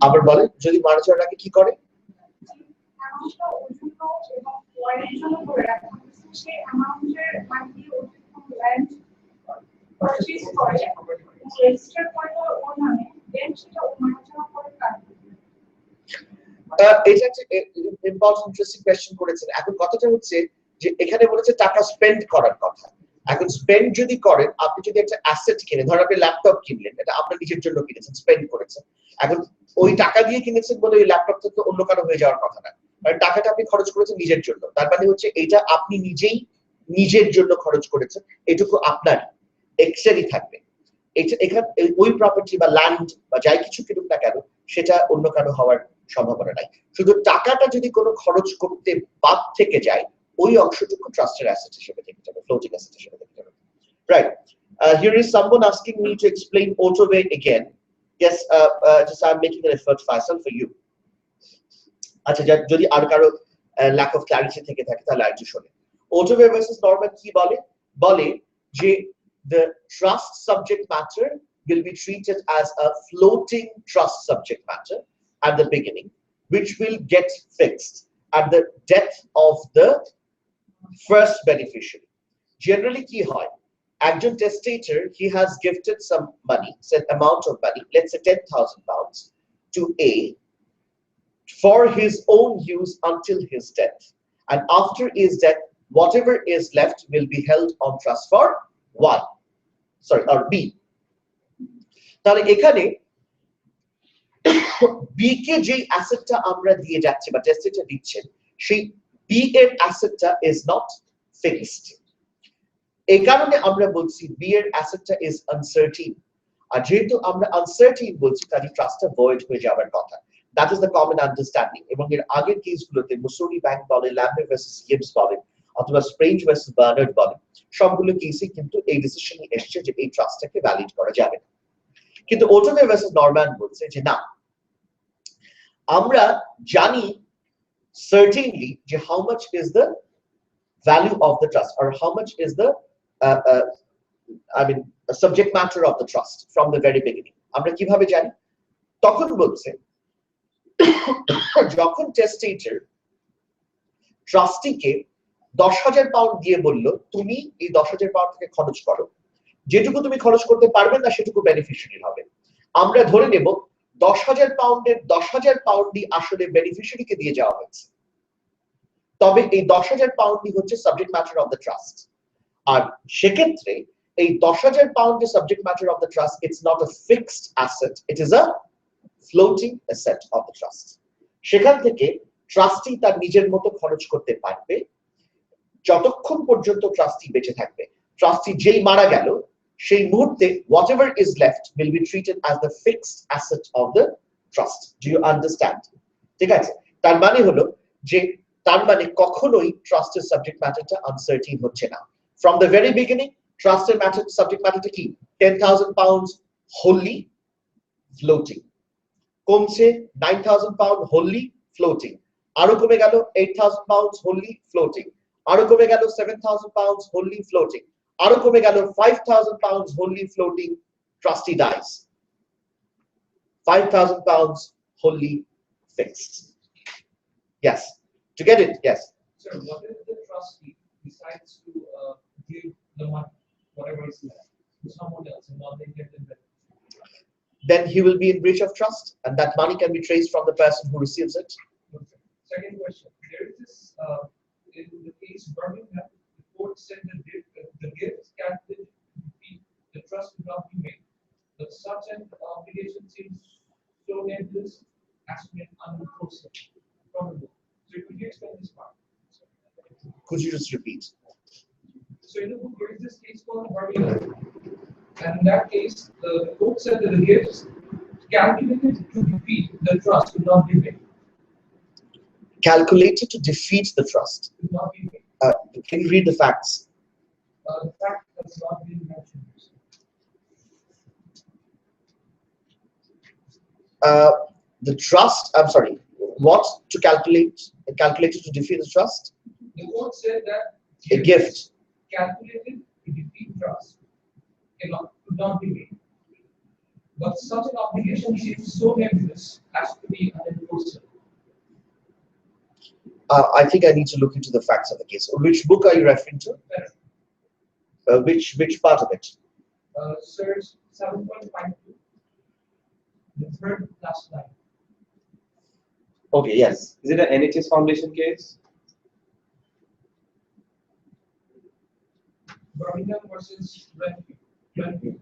[SPEAKER 1] আবার বলে যদি মারা যাওয়ার আগে কি করে? এটা একটা ইম্পর্টেন্ট ইন্টারেস্টিং কোয়েশ্চেন করেছেন। এখন কথাটা হচ্ছে যে এখানে বলেছে টাকা স্পেন্ড করার কথা। এখন স্পেন্ড যদি করেন, আপনি যদি একটা অ্যাসেট কিনেন, ধর আপনি ল্যাপটপ কিনলেন, এটা আপনার নিজের জন্য কিনেছেন, স্পেন্ড করেছেন, এখন ওই টাকা দিয়ে কিনেছেন বলে ওই ল্যাপটপটা তো অন্য কারো হয়ে যাওয়ার কথা না, কারণ টাকাটা আপনি খরচ করেছেন নিজের জন্য, তার মানে হচ্ছে এটা আপনি নিজেই নিজের জন্য খরচ করেছেন, এটুকু আপনার এক্সেরই থাকবে। এখানে ওই প্রপার্টি বা ল্যান্ড বা যাই কিছু কিনুক না কেন সেটা অন্য কারো হওয়ার সম্ভাবনা নাই। শুধু টাকাটা যদি কোনো খরচ করতে বাদ থেকে যায় ওই অংশটুকু ট্রাস্টের অ্যাসেট হিসেবে থেকে যাবে, ফ্লোটিং অ্যাসেট হিসেবে থেকে যাবে। Right. Here is someone asking me to explain auto-way again. Yes, just I'm making an effort, Faisal, for you. আচ্ছা, যদি আর কারো lack of clarity থেকে থাকে তাহলে আর একটু শুনে। Auto-way versus Norman কি বলে? বলে যে the trust subject matter will be treated as a floating trust subject matter at the beginning, which will get fixed at the death of the first beneficiary. Generally কি হয়, একজন testator, he has gifted some money, set amount of money, let's say 10,000 pounds to A for his own use until his death, and after his death whatever is left will be held on trust for B. তাহলে এখানে B কে যে অ্যাসেটটা আমরা দিয়ে যাচ্ছি বা টেস্টেটর দিচ্ছেন সেই B এর অ্যাসেটটা is not fixed। এই কারণে আমরা বলছি B এর অ্যাসেটটা is uncertain, আর যেহেতু আমরা uncertain বলছি তাহলে ট্রাস্টটা void হয়ে যাওয়ার কথা। That is the common understanding। এবং এর আগের কেসগুলোতে মুসৌরি ব্যাংক বলে, ল্যাম্বে ভার্সেস গিবস বলে, অথবা স্প্রেঞ্জ ভার্সেস বার্নার্ড বলে, সবগুলো কেসে কিন্তু এই ডিসিশনই এসেছে যে এই ট্রাস্টটাকে ভ্যালিড করা যাবে। কিন্তু অটোমে ভার্সেস নরম্যান বলছে যে না, আমরা জানি certainly যে how much is the value of the trust or how much is the subject matter of the trust from the very beginning। আমরা কিভাবে জানি? তখন বলছে যখন টেস্টেটর ট্রাস্টিকে 10,000 পাউন্ড দিয়ে বলল তুমি এই 10,000 পাউন্ড থেকে খরচ করো, যেটুকু তুমি খরচ করতে পারবে না সেটুকু বেনিফিশিয়ারি হবে। আমরা ধরে নেব 10,000 পাউন্ডের 10,000 পাউন্ডই আসলে বেনিফিশিয়ারিকে দিয়ে যাওয়া হয়েছে, তবে এই 10,000 পাউন্ডই হচ্ছে subject matter of the trust. আর সেক্ষেত্রে এই 10,000 পাউন্ডের subject matter of the trust, it's not a fixed asset, it is a floating asset of the trust। সেখান থেকে ট্রাস্টি তার নিজের মতো খরচ করতে পারবে যতক্ষণ পর্যন্ত ট্রাস্টি বেঁচে থাকবে। ট্রাস্টি যেই মারা গেল সেই মুহূর্তে whatever is left will be treated as the fixed asset of the trust. Do you understand? ঠিক আছে, তার মানে হলো যে কখনোই ট্রাস্টের সাবজেক্ট ম্যাটারটা আনসার্টেন হচ্ছে না। From the very beginning ট্রাস্টের সাবজেক্ট ম্যাটারটা কি 10,000 pounds wholly floating, কমছে 9,000 pound wholly floating, আরো কমে গেল 8,000 pounds wholly floating, আরো কমে গেল 7,000 pounds wholly floating, আরো কমে গেল 5,000 pounds wholly floating, trustee dies, 5,000 pounds wholly fixed. Yes, to get it, yes.
[SPEAKER 5] Sir, what if the trustee decides to give the money, whatever is left, to someone else and not the intended beneficiary?
[SPEAKER 1] Then he will be in breach of trust, and that money can be traced from the person who receives it.
[SPEAKER 5] Okay. Second question. There is this in the case Birmingham, the court said that the gifts calculated to defeat the trust would not be made, but such an obligation seems so nebulous as to make unenforceable from the book. So could you explain this part?
[SPEAKER 1] Could you just repeat?
[SPEAKER 5] So in the book, there is this case called Birmingham, and in that case, the court said that the gifts calculated to defeat the trust would not be made.
[SPEAKER 1] Calculated to defeat the trust.
[SPEAKER 5] Would not be made.
[SPEAKER 1] Can you read the facts?
[SPEAKER 5] The fact has not been mentioned.
[SPEAKER 1] The trust, I'm sorry, what to calculate? Calculated to defeat the trust?
[SPEAKER 5] The court said that
[SPEAKER 1] A gift.
[SPEAKER 5] calculated to defeat trust could not be made. But such an obligation seems so nebulous as to be unenforceable.
[SPEAKER 1] I think I need to look into the facts of the case. Which book are you referring to? Which part of it?
[SPEAKER 5] Search 7.52, the third last line.
[SPEAKER 1] Okay, yes.
[SPEAKER 4] Is it an NHS Foundation case?
[SPEAKER 5] Birmingham versus Renview.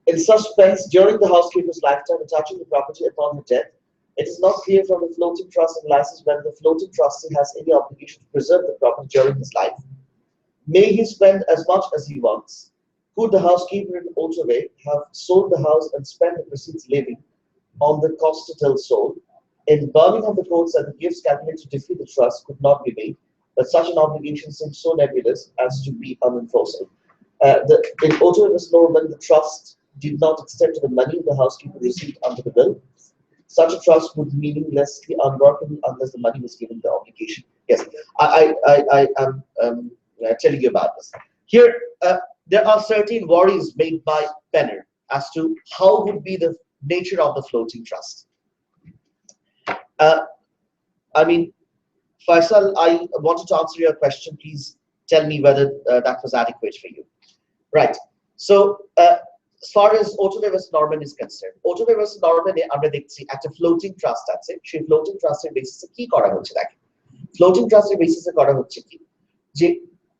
[SPEAKER 1] In suspense, during the housekeeper's lifetime and touching the property upon her death, it is not clear from the floating trust and license whether the floating trustee has any obligation to preserve the property during his life. May he spend as much as he wants. Could the housekeeper in Otterway have sold the house and spent the proceeds living on the cost till sold? In Birmingham, the court said the gifts calculated to defeat the trust could not be made, but such an obligation seems so nebulous as to be unenforceable. In Otterway v. Norman, the trust did not extend to the money the housekeeper received under the will. Such a trust would meaninglessly unworkable unless the money was given the obligation. Yes, I am telling you about this. Here, there are certain worries made by Penner as to how would be the nature of the floating trust. I mean, Faisal, I wanted to answer your question. Please tell me whether that was adequate for you. Right. So, as far as Otterway v. Norman is concerned, Otterway v. Norman আমরা দেখছি একটা floating trust আছে। সেই floating ট্রাস্টের বেসিসে কি করা হচ্ছে দেখেন। ফ্লোটিং ট্রাস্টের বেসিসে করা হচ্ছে কি যে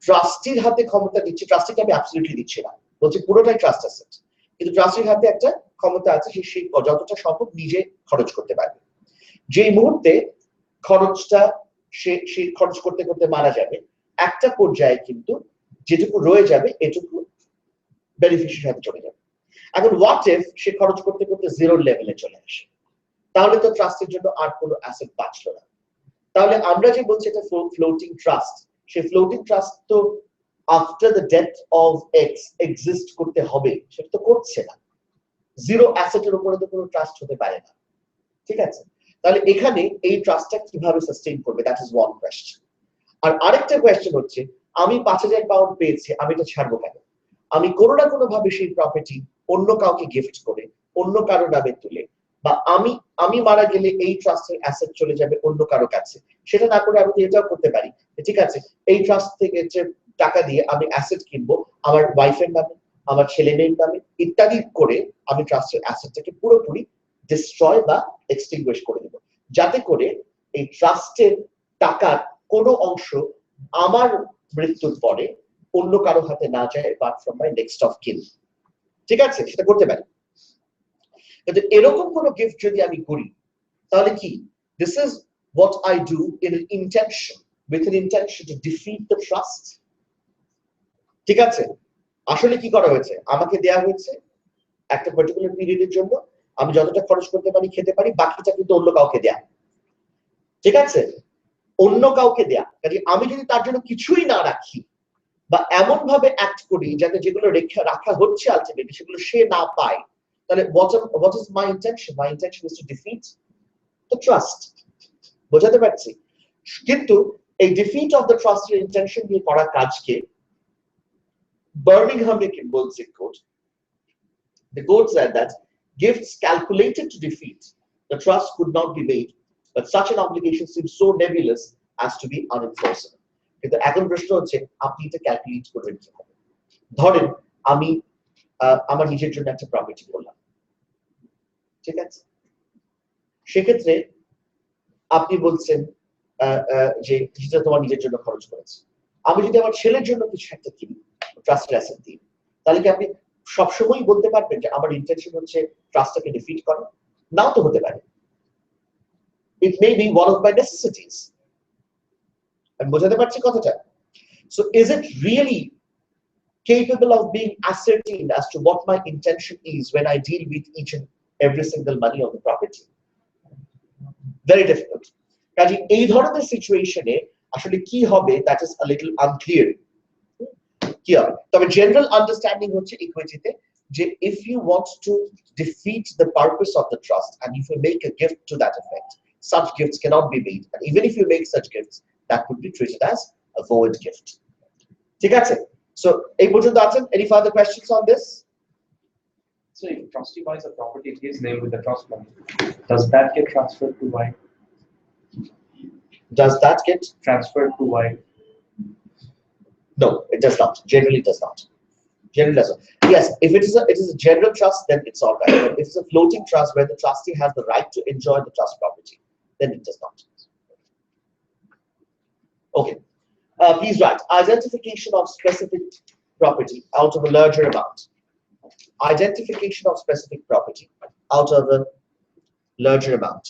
[SPEAKER 1] ট্রাস্টির হাতে ক্ষমতা দিচ্ছে, ট্রাস্টিকে আমি অ্যাবসলিউটলি দিচ্ছি না, বলছি পুরোটাই ট্রাস্ট অ্যাসেট, কিন্তু ট্রাস্টির হাতে একটা ক্ষমতা আছে, সে যতটা সম্ভব নিজে খরচ করতে পারবে। যেই মুহূর্তে খরচটা সে খরচ করতে করতে মারা যাবে, একটা পর্যায়ে কিন্তু যেটুকু রয়ে যাবে এটুকু বেনিফিশিয়ারির হাতে চলে যাবে। এখন হোয়াট ইফ সে খরচ করতে করতে জিরো লেভেলে চলে আসে, তাহলে তো ট্রাস্টের জন্য আর কোনো অ্যাসেট বাঁচলো না। তাহলে আমরা যে বলছি এটা ফ্লোটিং ট্রাস্ট, সেই ফ্লোটিং ট্রাস্ট তো after the death of x exist করতে হবে, সেটা তো করছে না। জিরো অ্যাসেটের উপরে তো কোনো ট্রাস্ট হতে পারে না, ঠিক আছে? তাহলে এখানে এই ট্রাস্টটা কিভাবে সাস্টেইন করবে, দ্যাট ইজ ওয়ান কোয়েশ্চেন। আর আরেকটা কোয়েশ্চেন হচ্ছে, আমি 5,000 পাউন্ড পেয়েছি, আমি এটা ছাড়বো কেন? আমি কোনো না কোনো ভাবে সেই প্রপার্টি অন্য কাউকে গিফট করে, অন্য কারো নামে তুলে, বা আমি মারা গেলে এই ট্রাস্টের অ্যাসেট চলে যাবে অন্য কারো কাছে, সেটা না করে আমি এটাও করতে পারি, ঠিক আছে এই ট্রাস্ট থেকে যে টাকা দিয়ে আমি অ্যাসেট কিনবো আমার ওয়াইফের নামে, আমার ছেলে মেয়ের নামে ইত্যাদি করে আমি ট্রাস্টের অ্যাসেটটাকে পুরোপুরি ডিস্ট্রয় বা এক্সটিংগুইশ করে দেব, যাতে করে এই ট্রাস্টের টাকার কোনো অংশ আমার মৃত্যুর পরে অন্য কারো হাতে না যায়, apart from my next of kin। ঠিক আছে, সেটা করতে পারি। কিন্তু এরকম কোনো গিফট যদি আমি করি তাহলে কি this is what I do in an intention with an intention to defeat the trust ঠিক আছে আসলে কি করা হয়েছে আমাকে দেয়া হয়েছে একটা পার্টিকুলার পিরিয়ডের জন্য আমি যতটা খরচ করতে পারি খেতে পারি বাকিটা কিন্তু অন্য কাউকে দেয়া ঠিক আছে অন্য কাউকে দেয়া কাজে আমি যদি তার জন্য কিছুই না রাখি বা এমন ভাবে অ্যাক্ট করি যাতে যেগুলো রাখা হচ্ছে আলটিমেটলি সেগুলো সে না পায় তাহলে what is my intention is to defeat the trust বোঝাতে পারছি কিন্তু এই ডিফিট অফ দ্য ট্রাস্ট এর ইন্টেনশন নিয়ে করা কাজকে বার্মিংহামে কি বলছে code the code said that gifts calculated to defeat the trust could not be made but such an obligation seems so nebulous as to be unenforceable কিন্তু এখন প্রশ্ন হচ্ছে আপনি এটা ক্যালকুলেট করবেন কিভাবে ধরেন আমি আমার নিজের জন্য একটা প্রপার্টি করলাম ঠিক আছে সেক্ষেত্রে আপনি বলছেন যে যেটা তোমার নিজের জন্য খরচ করেছে আমি যদি আমার ছেলের জন্য কিছু একটা কিনি ট্রাস্টের অ্যাসেট দিই তাহলে কি আপনি সবসময় বলতে পারবেন যে আমার ইন্টেনশন হচ্ছে ট্রাস্টটাকে ডিফিট করা নাও তো হতে পারে it may be one of my necessities আমি বোঝাতে পারছি কথাটা so is it really capable of being ascertained as to what my intention is when I deal with each and every single money on the property very difficult কাজে এই ধরনের সিচুয়েশনে আসলে কি হবে that is a little unclear কি হবে তবে জেনারেল আন্ডারস্ট্যান্ডিং হচ্ছে ইকুইটিতে যে if you want to defeat the purpose of the trust and if you make a gift to that effect such gifts cannot be made and even if you make such gifts that could be treated as a void gift ঠিক আছে so এই পর্যন্ত আছেন any further questions on this
[SPEAKER 4] So if trustee buys a property in his name with the trust money, does that get transferred to wife?
[SPEAKER 1] Does that get
[SPEAKER 4] Transferred to wife?
[SPEAKER 1] no it does not generally does not generally does not yes if it is a general trust then it's all right but if it's a floating trust where the trustee has the right to enjoy the trust property then it does not okay please write identification of specific property out of a larger amount identification of specific property out of a larger amount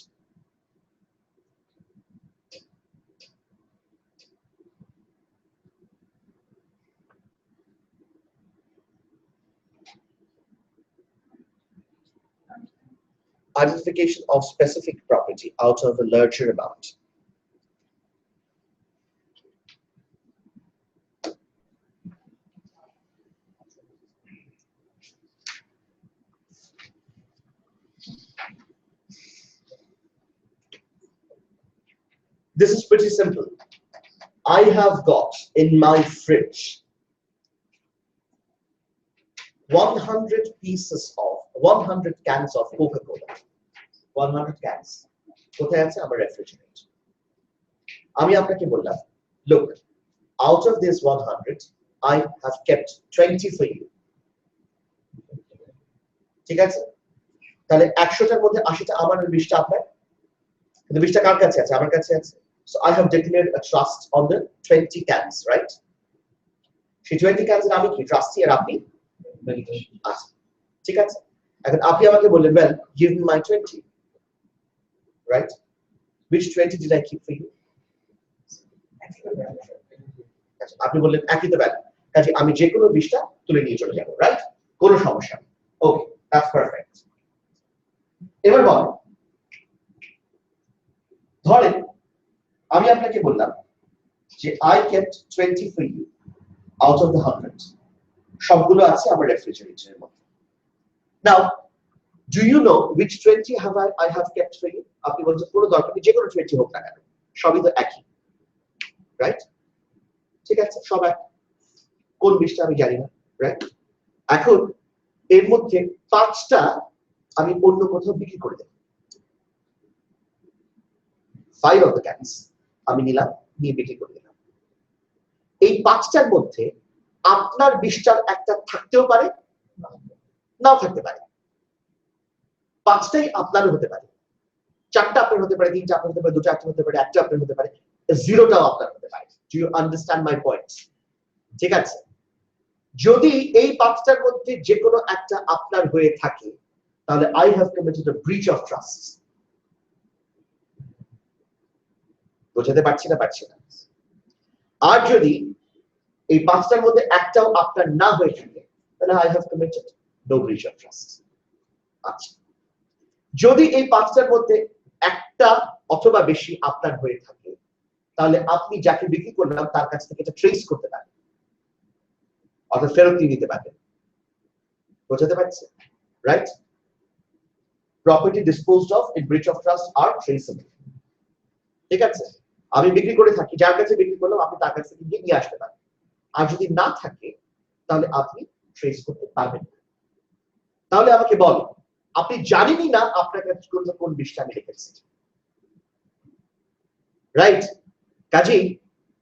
[SPEAKER 1] identification of specific property out of a larger amount this is pretty simple I have got in my fridge 100 pieces of 100 cans of Coca-Cola 100 cans কোথায় আছে আমার refrigerator আমি আপনাকে বললাম look out of this 100 I have kept 20 for you ঠিক আছে তাহলে 100টার মধ্যে 80টা আমার আর 20টা আপনার কিন্তু 20টা কার কাছে আছে আমার কাছে আছে so I have declared a trust on the 20 cans right সেই 20 cans এর আমি কি ট্রাস্টি আর আপনি আচ্ছা ঠিক আছে এখন আপনি আমাকে বললেন well give me my 20 right which 20 did I keep for you আপনি বললেন একই তো ভ্যালু কাজে আমি যে কোনো 20টা তুলে নিয়ে চলে যাব রাইট কোনো সমস্যা নেই ওকে দ্যাটস পারফেক্ট এবার বলেন ধরেন আমি আপনাকে বললাম যে I kept 20 for you out of the 100 সবগুলো আছে আমার রেফ্রিজারেটরের মধ্যে now do you know which 20 have I have kept for you আপনি বলছেন কোনো দরকার নেই যে কোনো 20 হোক না কেন সবই তো একই রাইট ঠিক আছে সব এক কোন 20টা আমি জানি না রাইট এখন এর মধ্যে 5টা আমি অন্য কোথাও বিক্রি করে দেব 5 of the cans আমি নিলাম নিয়ে বিক্রি করে দিলাম এই 5টার মধ্যে আপনার 20টার একটা থাকতেও পারে নাও থাকতে পারে 5টাই আপনার হতে পারে 4টা আপনার হতে পারে 3টা আপনার হতে পারে 2টা আপনার হতে পারে 1টা আপনার হতে পারে 0টাও আপনার হতে পারে do you understand my point ঠিক আছে যদি এই 5টার মধ্যে যে কোনো একটা আপনার হয়ে থাকে তাহলে I have committed a breach of trust. বোঝাতে পারছি না? আর যদি এই পাঁচটার মধ্যে একটাও আপনার না হয়ে থাকে তাহলে I have committed no breach of trust. আচ্ছা, যদি এই পাঁচটার মধ্যে একটা অথবা বেশি আপনার হয়ে থাকে তাহলে আপনি যাকে বিক্রি করলাম তার কাছ থেকে এটা ট্রেস করতে পারেন অথবা ফেরত দিয়ে দিতে পারেন। বোঝাতে পারছে? Right? Property disposed of in breach of trust আর ট্রেসেবল। ঠিক আছে, আমি বিক্রি করে থাকি, যার কাছে বিক্রি করলাম আপনি তার কাছ থেকে নিয়ে আসতে পারেন। আর যদি না থাকে তাহলে আপনি ট্রেস করতে পারবেন না। তাহলে আমাকে বলেন, আপনি জানেনই না আপনার কাছে কোন বিষটা আমি রেখেছি, রাইট? কাজেই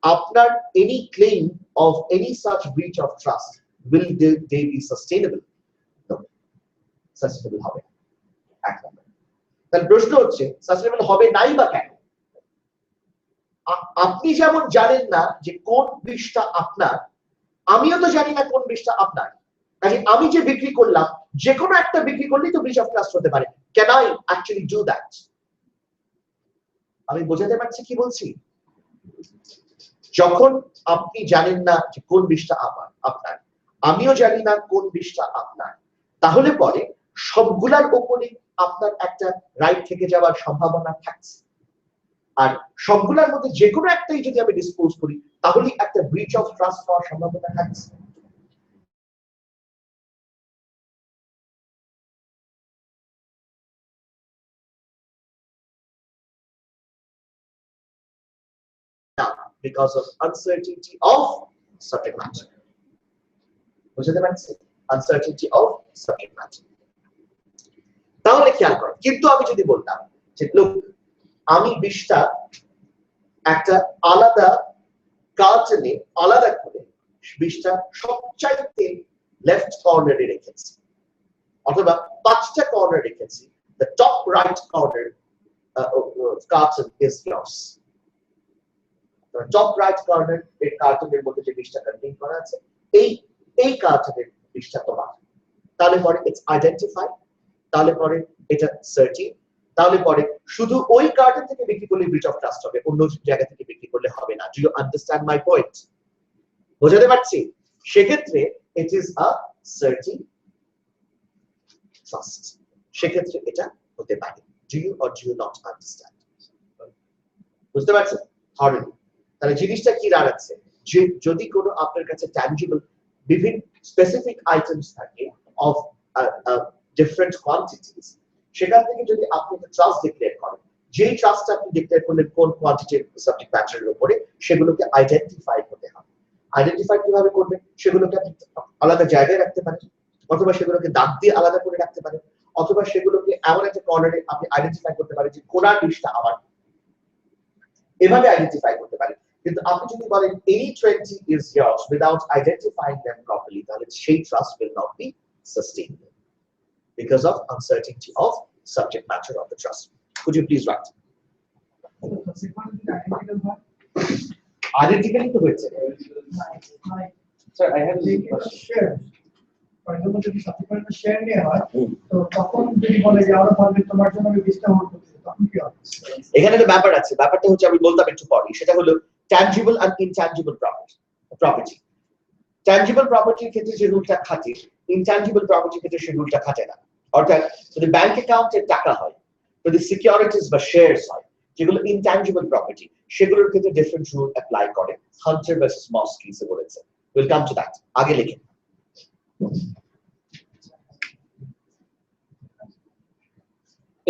[SPEAKER 1] আপনার any claim of any such breach of trust will they be sustainable? No, sustainable হবে না। এক নম্বর। তাহলে প্রশ্ন হচ্ছে সাস্টেনেবল হবে নাই বা কেন? আপনি যেমন জানেন না যে কোন বিষটা আপনার, আমিও তো জানি না কোন বিষটা আপনার। কাজে আমি যে বিক্রি করলাম, যে কোনো একটা বিক্রি করলেই তো ব্রিচ অফ ট্রাস্ট হতে পারে। Can I actually do that? আমি বোঝাতে পারছি কি বলছি? যখন আপনি জানেন না যে কোন বিষটা আপনার, আমিও জানি না কোন বিষটা আপনার, তাহলে পরে সবগুলার উপরে আপনার একটা রাইট থেকে যাওয়ার সম্ভাবনা থাকছে। আর সবগুলোর মধ্যে যে কোনো একটাই যদি আমি ডিসপোজ করি তাহলে একটা ব্রিচ অফ ট্রাস্ট হওয়ার সম্ভাবনা থাকছে। Because of uncertainty of subject matter. বুঝতে পারছেন? Uncertainty of subject matter. তাহলে খেয়াল করো, কিন্তু আমি যদি বলতাম যে লোক আমি বিষটা একটা আলাদা কার্টনে আলাদা করে বিষটা সবচাইতে লেফট কর্নারে রেখেছি, অথবা পাঁচটা কর্নার রেখেছি, the top right corner carton is yours. Top right corner এই কার্টনের মধ্যে যে বিষটা কন্টেইন করা আছে, এই কার্টনের বিষটা তোমার। তাহলে পরে ইটস আইডেন্টিফাইড, তাহলে পরে এটা সার্টিন, তাহলে পরে শুধু ওই কার্টন থেকে বিক্রি করলে ব্রিচ অফ ট্রাস্ট হবে, অন্য জায়গা থেকে বিক্রি করলে হবে না। Do you understand my point? বোঝাতে পারছি? সেক্ষেত্রে it is a certain trust, সেক্ষেত্রে এটা হতে পারে। Do you or do you not understand? বুঝতে পারছেন? হরেন তাহলে জিনিসটা কি দাঁড়াচ্ছে, যে যদি কোনো আপনার কাছে ট্যানজিবল বিভিন্ন স্পেসিফিক আইটেমস থাকে অফ ডিফারেন্ট কোয়ান্টিটিস, সেখান থেকে যদি আপনি একটা ট্রাস্ট ডিক্লেয়ার করেন, যেই ট্রাস্টটা আপনি ডিক্লেয়ার করলেন কোন কোয়ান্টিটির সাবজেক্ট ম্যাটারের উপরে, সেগুলোকে আইডেন্টিফাই করতে হবে। আইডেন্টিফাই কিভাবে করবেন? সেগুলোকে আপনি আলাদা জায়গায় রাখতে পারেন, অথবা সেগুলোকে দাগ দিয়ে আলাদা করে রাখতে পারেন, অথবা সেগুলোকে এমন একটা কর্নারে আপনি আইডেন্টিফাই করতে পারেন যে কোনার বিষটা আমার, এভাবে আইডেন্টিফাই করতে পারেন। কিন্তু আপনি যদি বলেন any 20 is yours without identifying them properly, তাহলে সেই trust will not be sustainable because of uncertainty of subject matter of the trust. Could you please write? Identically তো হয়েছে।
[SPEAKER 4] Sir, I have a question.
[SPEAKER 2] Share নেওয়া হয়, তো তখন যদি বলে যে আরো পারবে তোমার জন্য আমি ডিসকাউন্ট করছি, তখন কি হবে?
[SPEAKER 1] এখানে একটা ব্যাপার আছে, ব্যাপারটা হচ্ছে আমি বলতাম একটু পরে, সেটা হলো ট্যানজিবল আর ইনট্যানজিবল প্রপার্টি। ট্যানজিবল প্রপার্টির ক্ষেত্রে যে রুলটা খাটে, ইনট্যানজিবল প্রপার্টির ক্ষেত্রে সেই রুলটা খাটে না। অর্থাৎ যদি ব্যাংক অ্যাকাউন্টে টাকা হয়, যদি সিকিউরিটিজ বা শেয়ারস হয়, যেগুলো ইনট্যানজিবল প্রপার্টি, সেগুলোর ক্ষেত্রে ডিফারেন্ট রুল অ্যাপ্লাই করে। হান্টার ভার্সেস মস কেসে বলেছে। Will come to that. আগে লিখেন।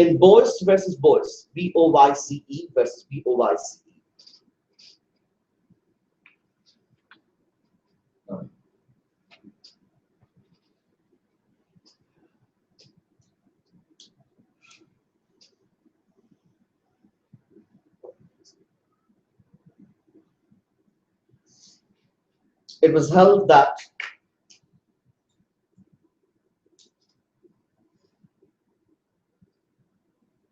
[SPEAKER 1] In Boyce versus Boyce, B-O-Y-C-E versus B-O-Y-C-E. It was held that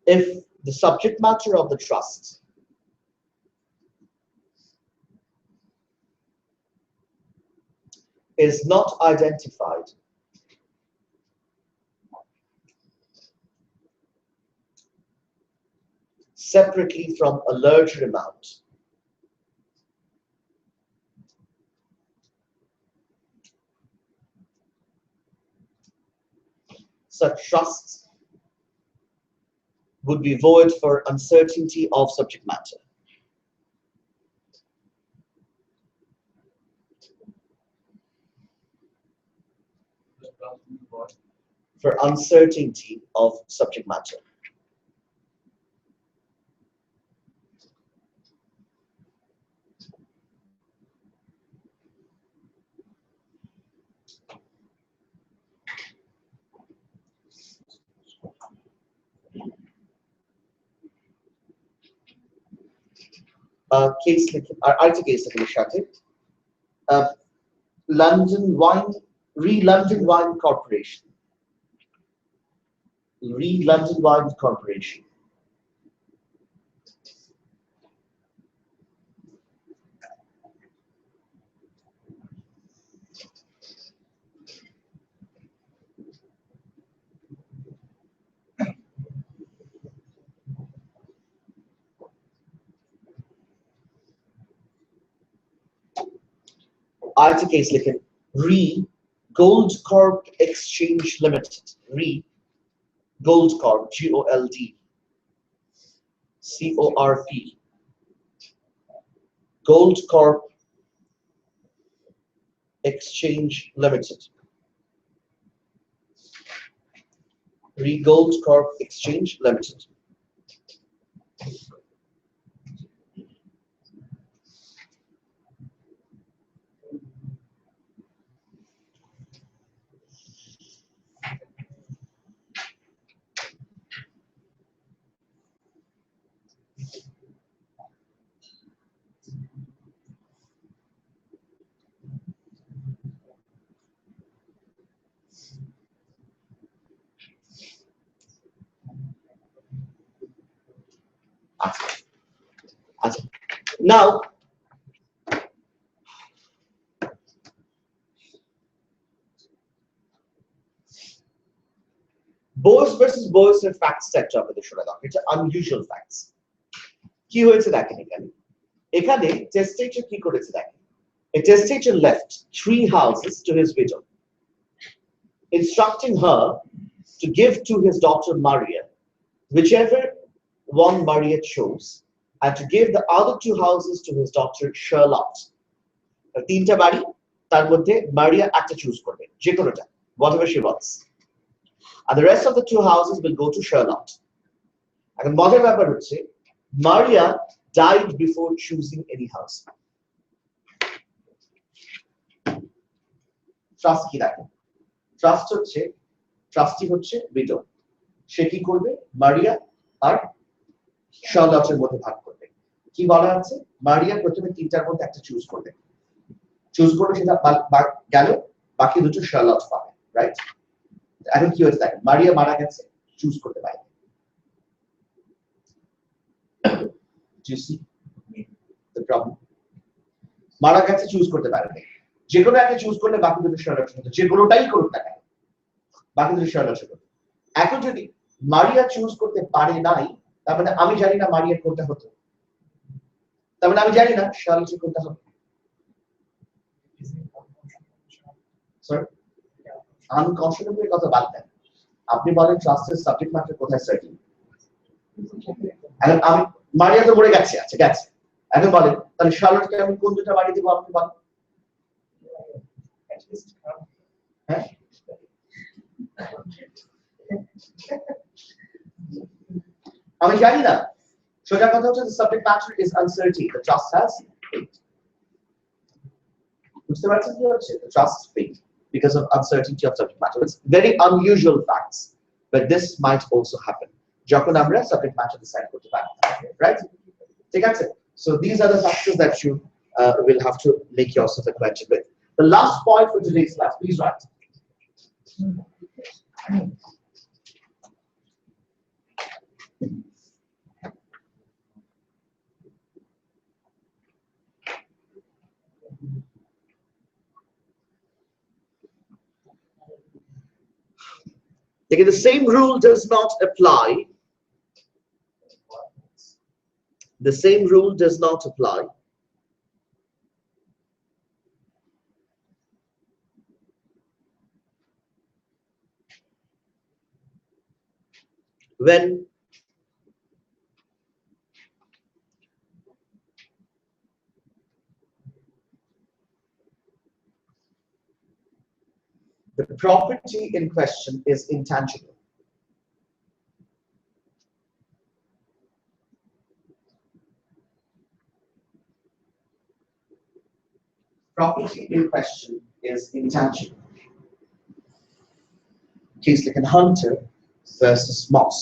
[SPEAKER 1] if the subject matter of the trust is not identified separately from a larger amount. Such trusts would be void for uncertainty of subject matter.
[SPEAKER 5] The trust will be what?
[SPEAKER 1] For uncertainty of subject matter. Case আরেকটা case এখানে সাথে London Wine Corporation. London Wine Corporation. আরেকটা case লিখেন Gold Corp Exchange Limited. Gold Corp, GOLD CORP. Gold Corp Exchange Limited. Gold Corp Exchange Limited. Now, Bose versus Bose এর facts টা আপনাদের শোনা দরকার। এটা unusual facts। কি হয়েছে দেখেন এখানে testator কি করেছে দেখেন। A testator left 3 houses to his widow, instructing her to give to his daughter Maria whichever one Maria chose, and to give the other 2 houses to his daughter Charlotte. তিনটা বাড়ি, তার মধ্যে মারিয়া একটা চুজ করবে, যে কোনোটা, whatever she wants. And the rest of the 2 houses will go to Charlotte. এখন মজার ব্যাপার হচ্ছে Maria died before choosing any house. Trust কি দেখেন, ট্রাস্টি হচ্ছে widow. সে কি করবে, মারিয়া আর শার্লটের মধ্যে ভাগ করবে। কি বলা আছে, মারিয়া প্রথমে তিনটার মধ্যে একটা চুজ করবে, সেটা গেল, বাকি দুটো শার্লট পাবে, রাইট? এখন কি হচ্ছে দেখেন, মারিয়া মারা গেছে, চুজ করতে পারে। Do you see the problem? মারা গেছে, চুজ করতে পারে না, যে কোনো একটা চুজ করলে বাকি দুটো শার্লট হতো, যে কোনোটাই করুক না কেন বাকি দুটো শার্লট হতো। এখন যদি মারিয়া চুজ করতে পারে নাই, তার মানে আমি জানি না মারিয়ার কোনটা হতো, তার মানে আমি জানি না শার্লটের কোনটা হতো। স্যার, আনকনশনেবল কথা বাদ দেন, আপনি বলেন ট্রাস্টের সাবজেক্ট ম্যাটার কোথায় সার্টেন। এখন আমি মারিয়া তো মরে গেছে, আচ্ছা গেছে, এখন বলেন তাহলে শার্লটকে আমি কোন দুটো বাড়ি দিব, আপনি বলেন। হ্যাঁ, আমি জানি না, সোজা কথা হচ্ছে the subject matter is uncertain, the trust has faith. বুঝতে পারছেন কি হচ্ছে, the trust faith because of uncertainty of subject matter. It's very unusual facts, but this might also happen যখন আমরা subject matter decide করতে পারি, right? ঠিক আছে, so these are the factors that you will have to make yourself acquainted with. The last point for today's class, please write. Again, the same rule does not apply the same rule does not apply when the property in question is intangible. Property in question is intangible. Case like Hunter versus Moss.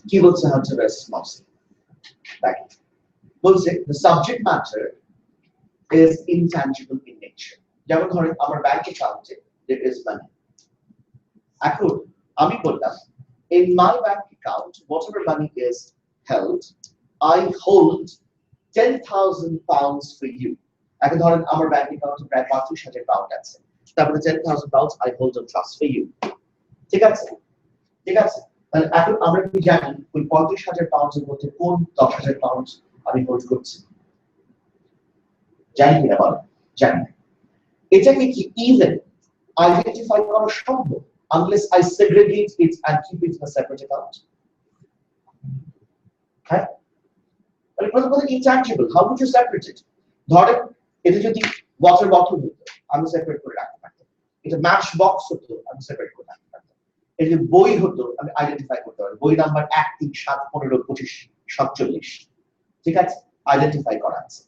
[SPEAKER 1] কি বলছে Hunter versus Moss? Right. বলছে the subject matter is intangible in nature. যেমন ধরেন আমার bank অ্যাকাউন্টে there is money. এখন আমি বললাম in my bank account whatever money is held I hold 10,000 pounds for you. এখন ধরেন আমার ব্যাংক অ্যাকাউন্টে প্রায় 35,000 পাউন্ড আছে। তারপরে 10,000 pounds I hold on trust for you. ঠিক আছে? ঠিক আছে? তাহলে এখন আমরা কি জানি ওই 35,000 পাউন্ডের মধ্যে কোন 10,000 পাউন্ড আমি হোল্ড করছি? জানি কিনা বল? জানি। এটাকে কি even identify করা সম্ভব unless I segregate it and keep it in a separate account? হ্যাঁ? তাহলে প্রথম কথা intangible, how would you separate it? ধরেন এটা যদি ওয়াটার বটল হতো আমি সেপারেট করে রাখতে পারতাম। এটা ম্যাচ বক্স হতো আমি সেপারেট করে রাখতে পারতাম। এটা যদি বই হতো আমি আইডেন্টিফাই করতে পারবো বই নাম্বার 1 3 7 15 25 47 ঠিক আছে আইডেন্টিফাই করা আছে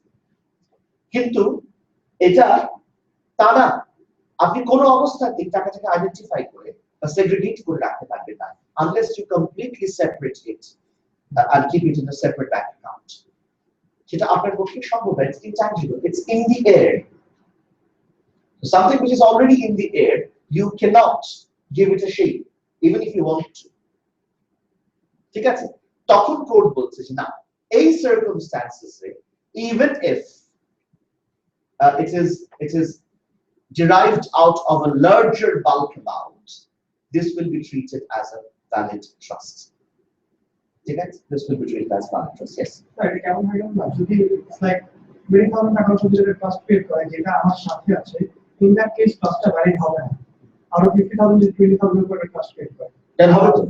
[SPEAKER 1] কিন্তু এটা তা না আপনি কোন অবস্থাতে টাকাটাকে আইডেন্টিফাই করে বা সেগ্রিগেট করে রাখতে পারবেন না unless you completely separate it and keep it in a separate bank account সেটা আপনার পক্ষে সম্ভব না it's intangible it's in the air something which is already in the air you cannot give it a shape even if you want to ঠিক আছে তখন code বলছে যে না এই circumstances even if it is derived out of a larger bulk amount this will be treated as a valid trust ঠিক আছে this will be treated as valid trust yes
[SPEAKER 2] এটা কেমন হয় না যদি it's like many thousand টাকা যদি trust pay করে যেটা আমার সাথে আছে in that case ট্রাস্টটা ভ্যালিড হবে না আর 50,000 যদি 20,000 করে ট্রাস্ট পে করে
[SPEAKER 1] then হবে তো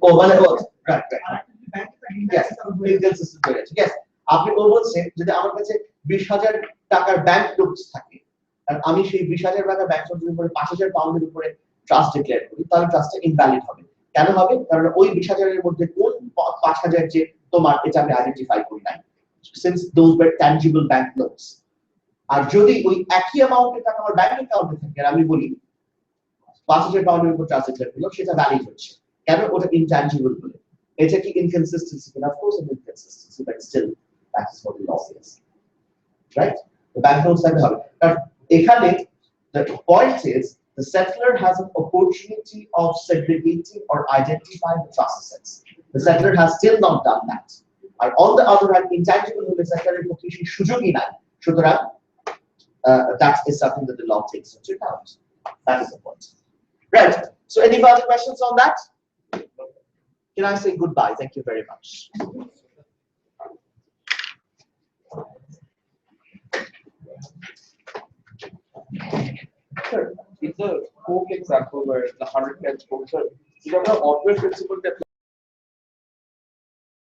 [SPEAKER 1] ও মানে ও right
[SPEAKER 2] আর ব্যাংক
[SPEAKER 1] yes legal system করেছে yes আপনি ও বলছেন যদি আমার কাছে 20,000 টাকার ব্যাংক নোটস থাকে আর আমি সেই 20,000 টাকার ব্যাংক নোটের উপরে 5,000 পাউন্ডের উপরে ট্রাস্ট ডিক্লেয়ার করি তাহলে ট্রাস্টটা ইনভ্যালিড হবে কেন হবে কারণ ওই 20,000 এর মধ্যে কোন 5,000 যে তোমার এটা আমি আইডেন্টিফাই করি নাই since those were tangible bank notes আর যদি ওই একই অ্যামাউন্টের টাকা আমার ব্যাংক অ্যাকাউন্টে থাকে আর আমি বলি 5,000 পাউন্ডের উপর ট্রাস্ট ডিক্লেয়ার করলাম সেটা ভ্যালিড হচ্ছে কেন ওটা ইনট্যাঞ্জিবল বলে এটা কি ইনকনসিস্টেন্সি কিনা of course an inconsistency but still that is what the law says right the bank notes থাকতে হবে কারণ এখানে the point is the settler has an opportunity of segregating or identifying the trust assets the settler has still not done that and on the other hand intangible হলে settler পক্ষে সেই সুযোগই নাই সুতরাং that is something that the law takes into account that is the point right so any further questions on that can I say goodbye thank you very much
[SPEAKER 5] Sir, it's a Coke example where the 100 pence Coke, sir. You have an operating principle that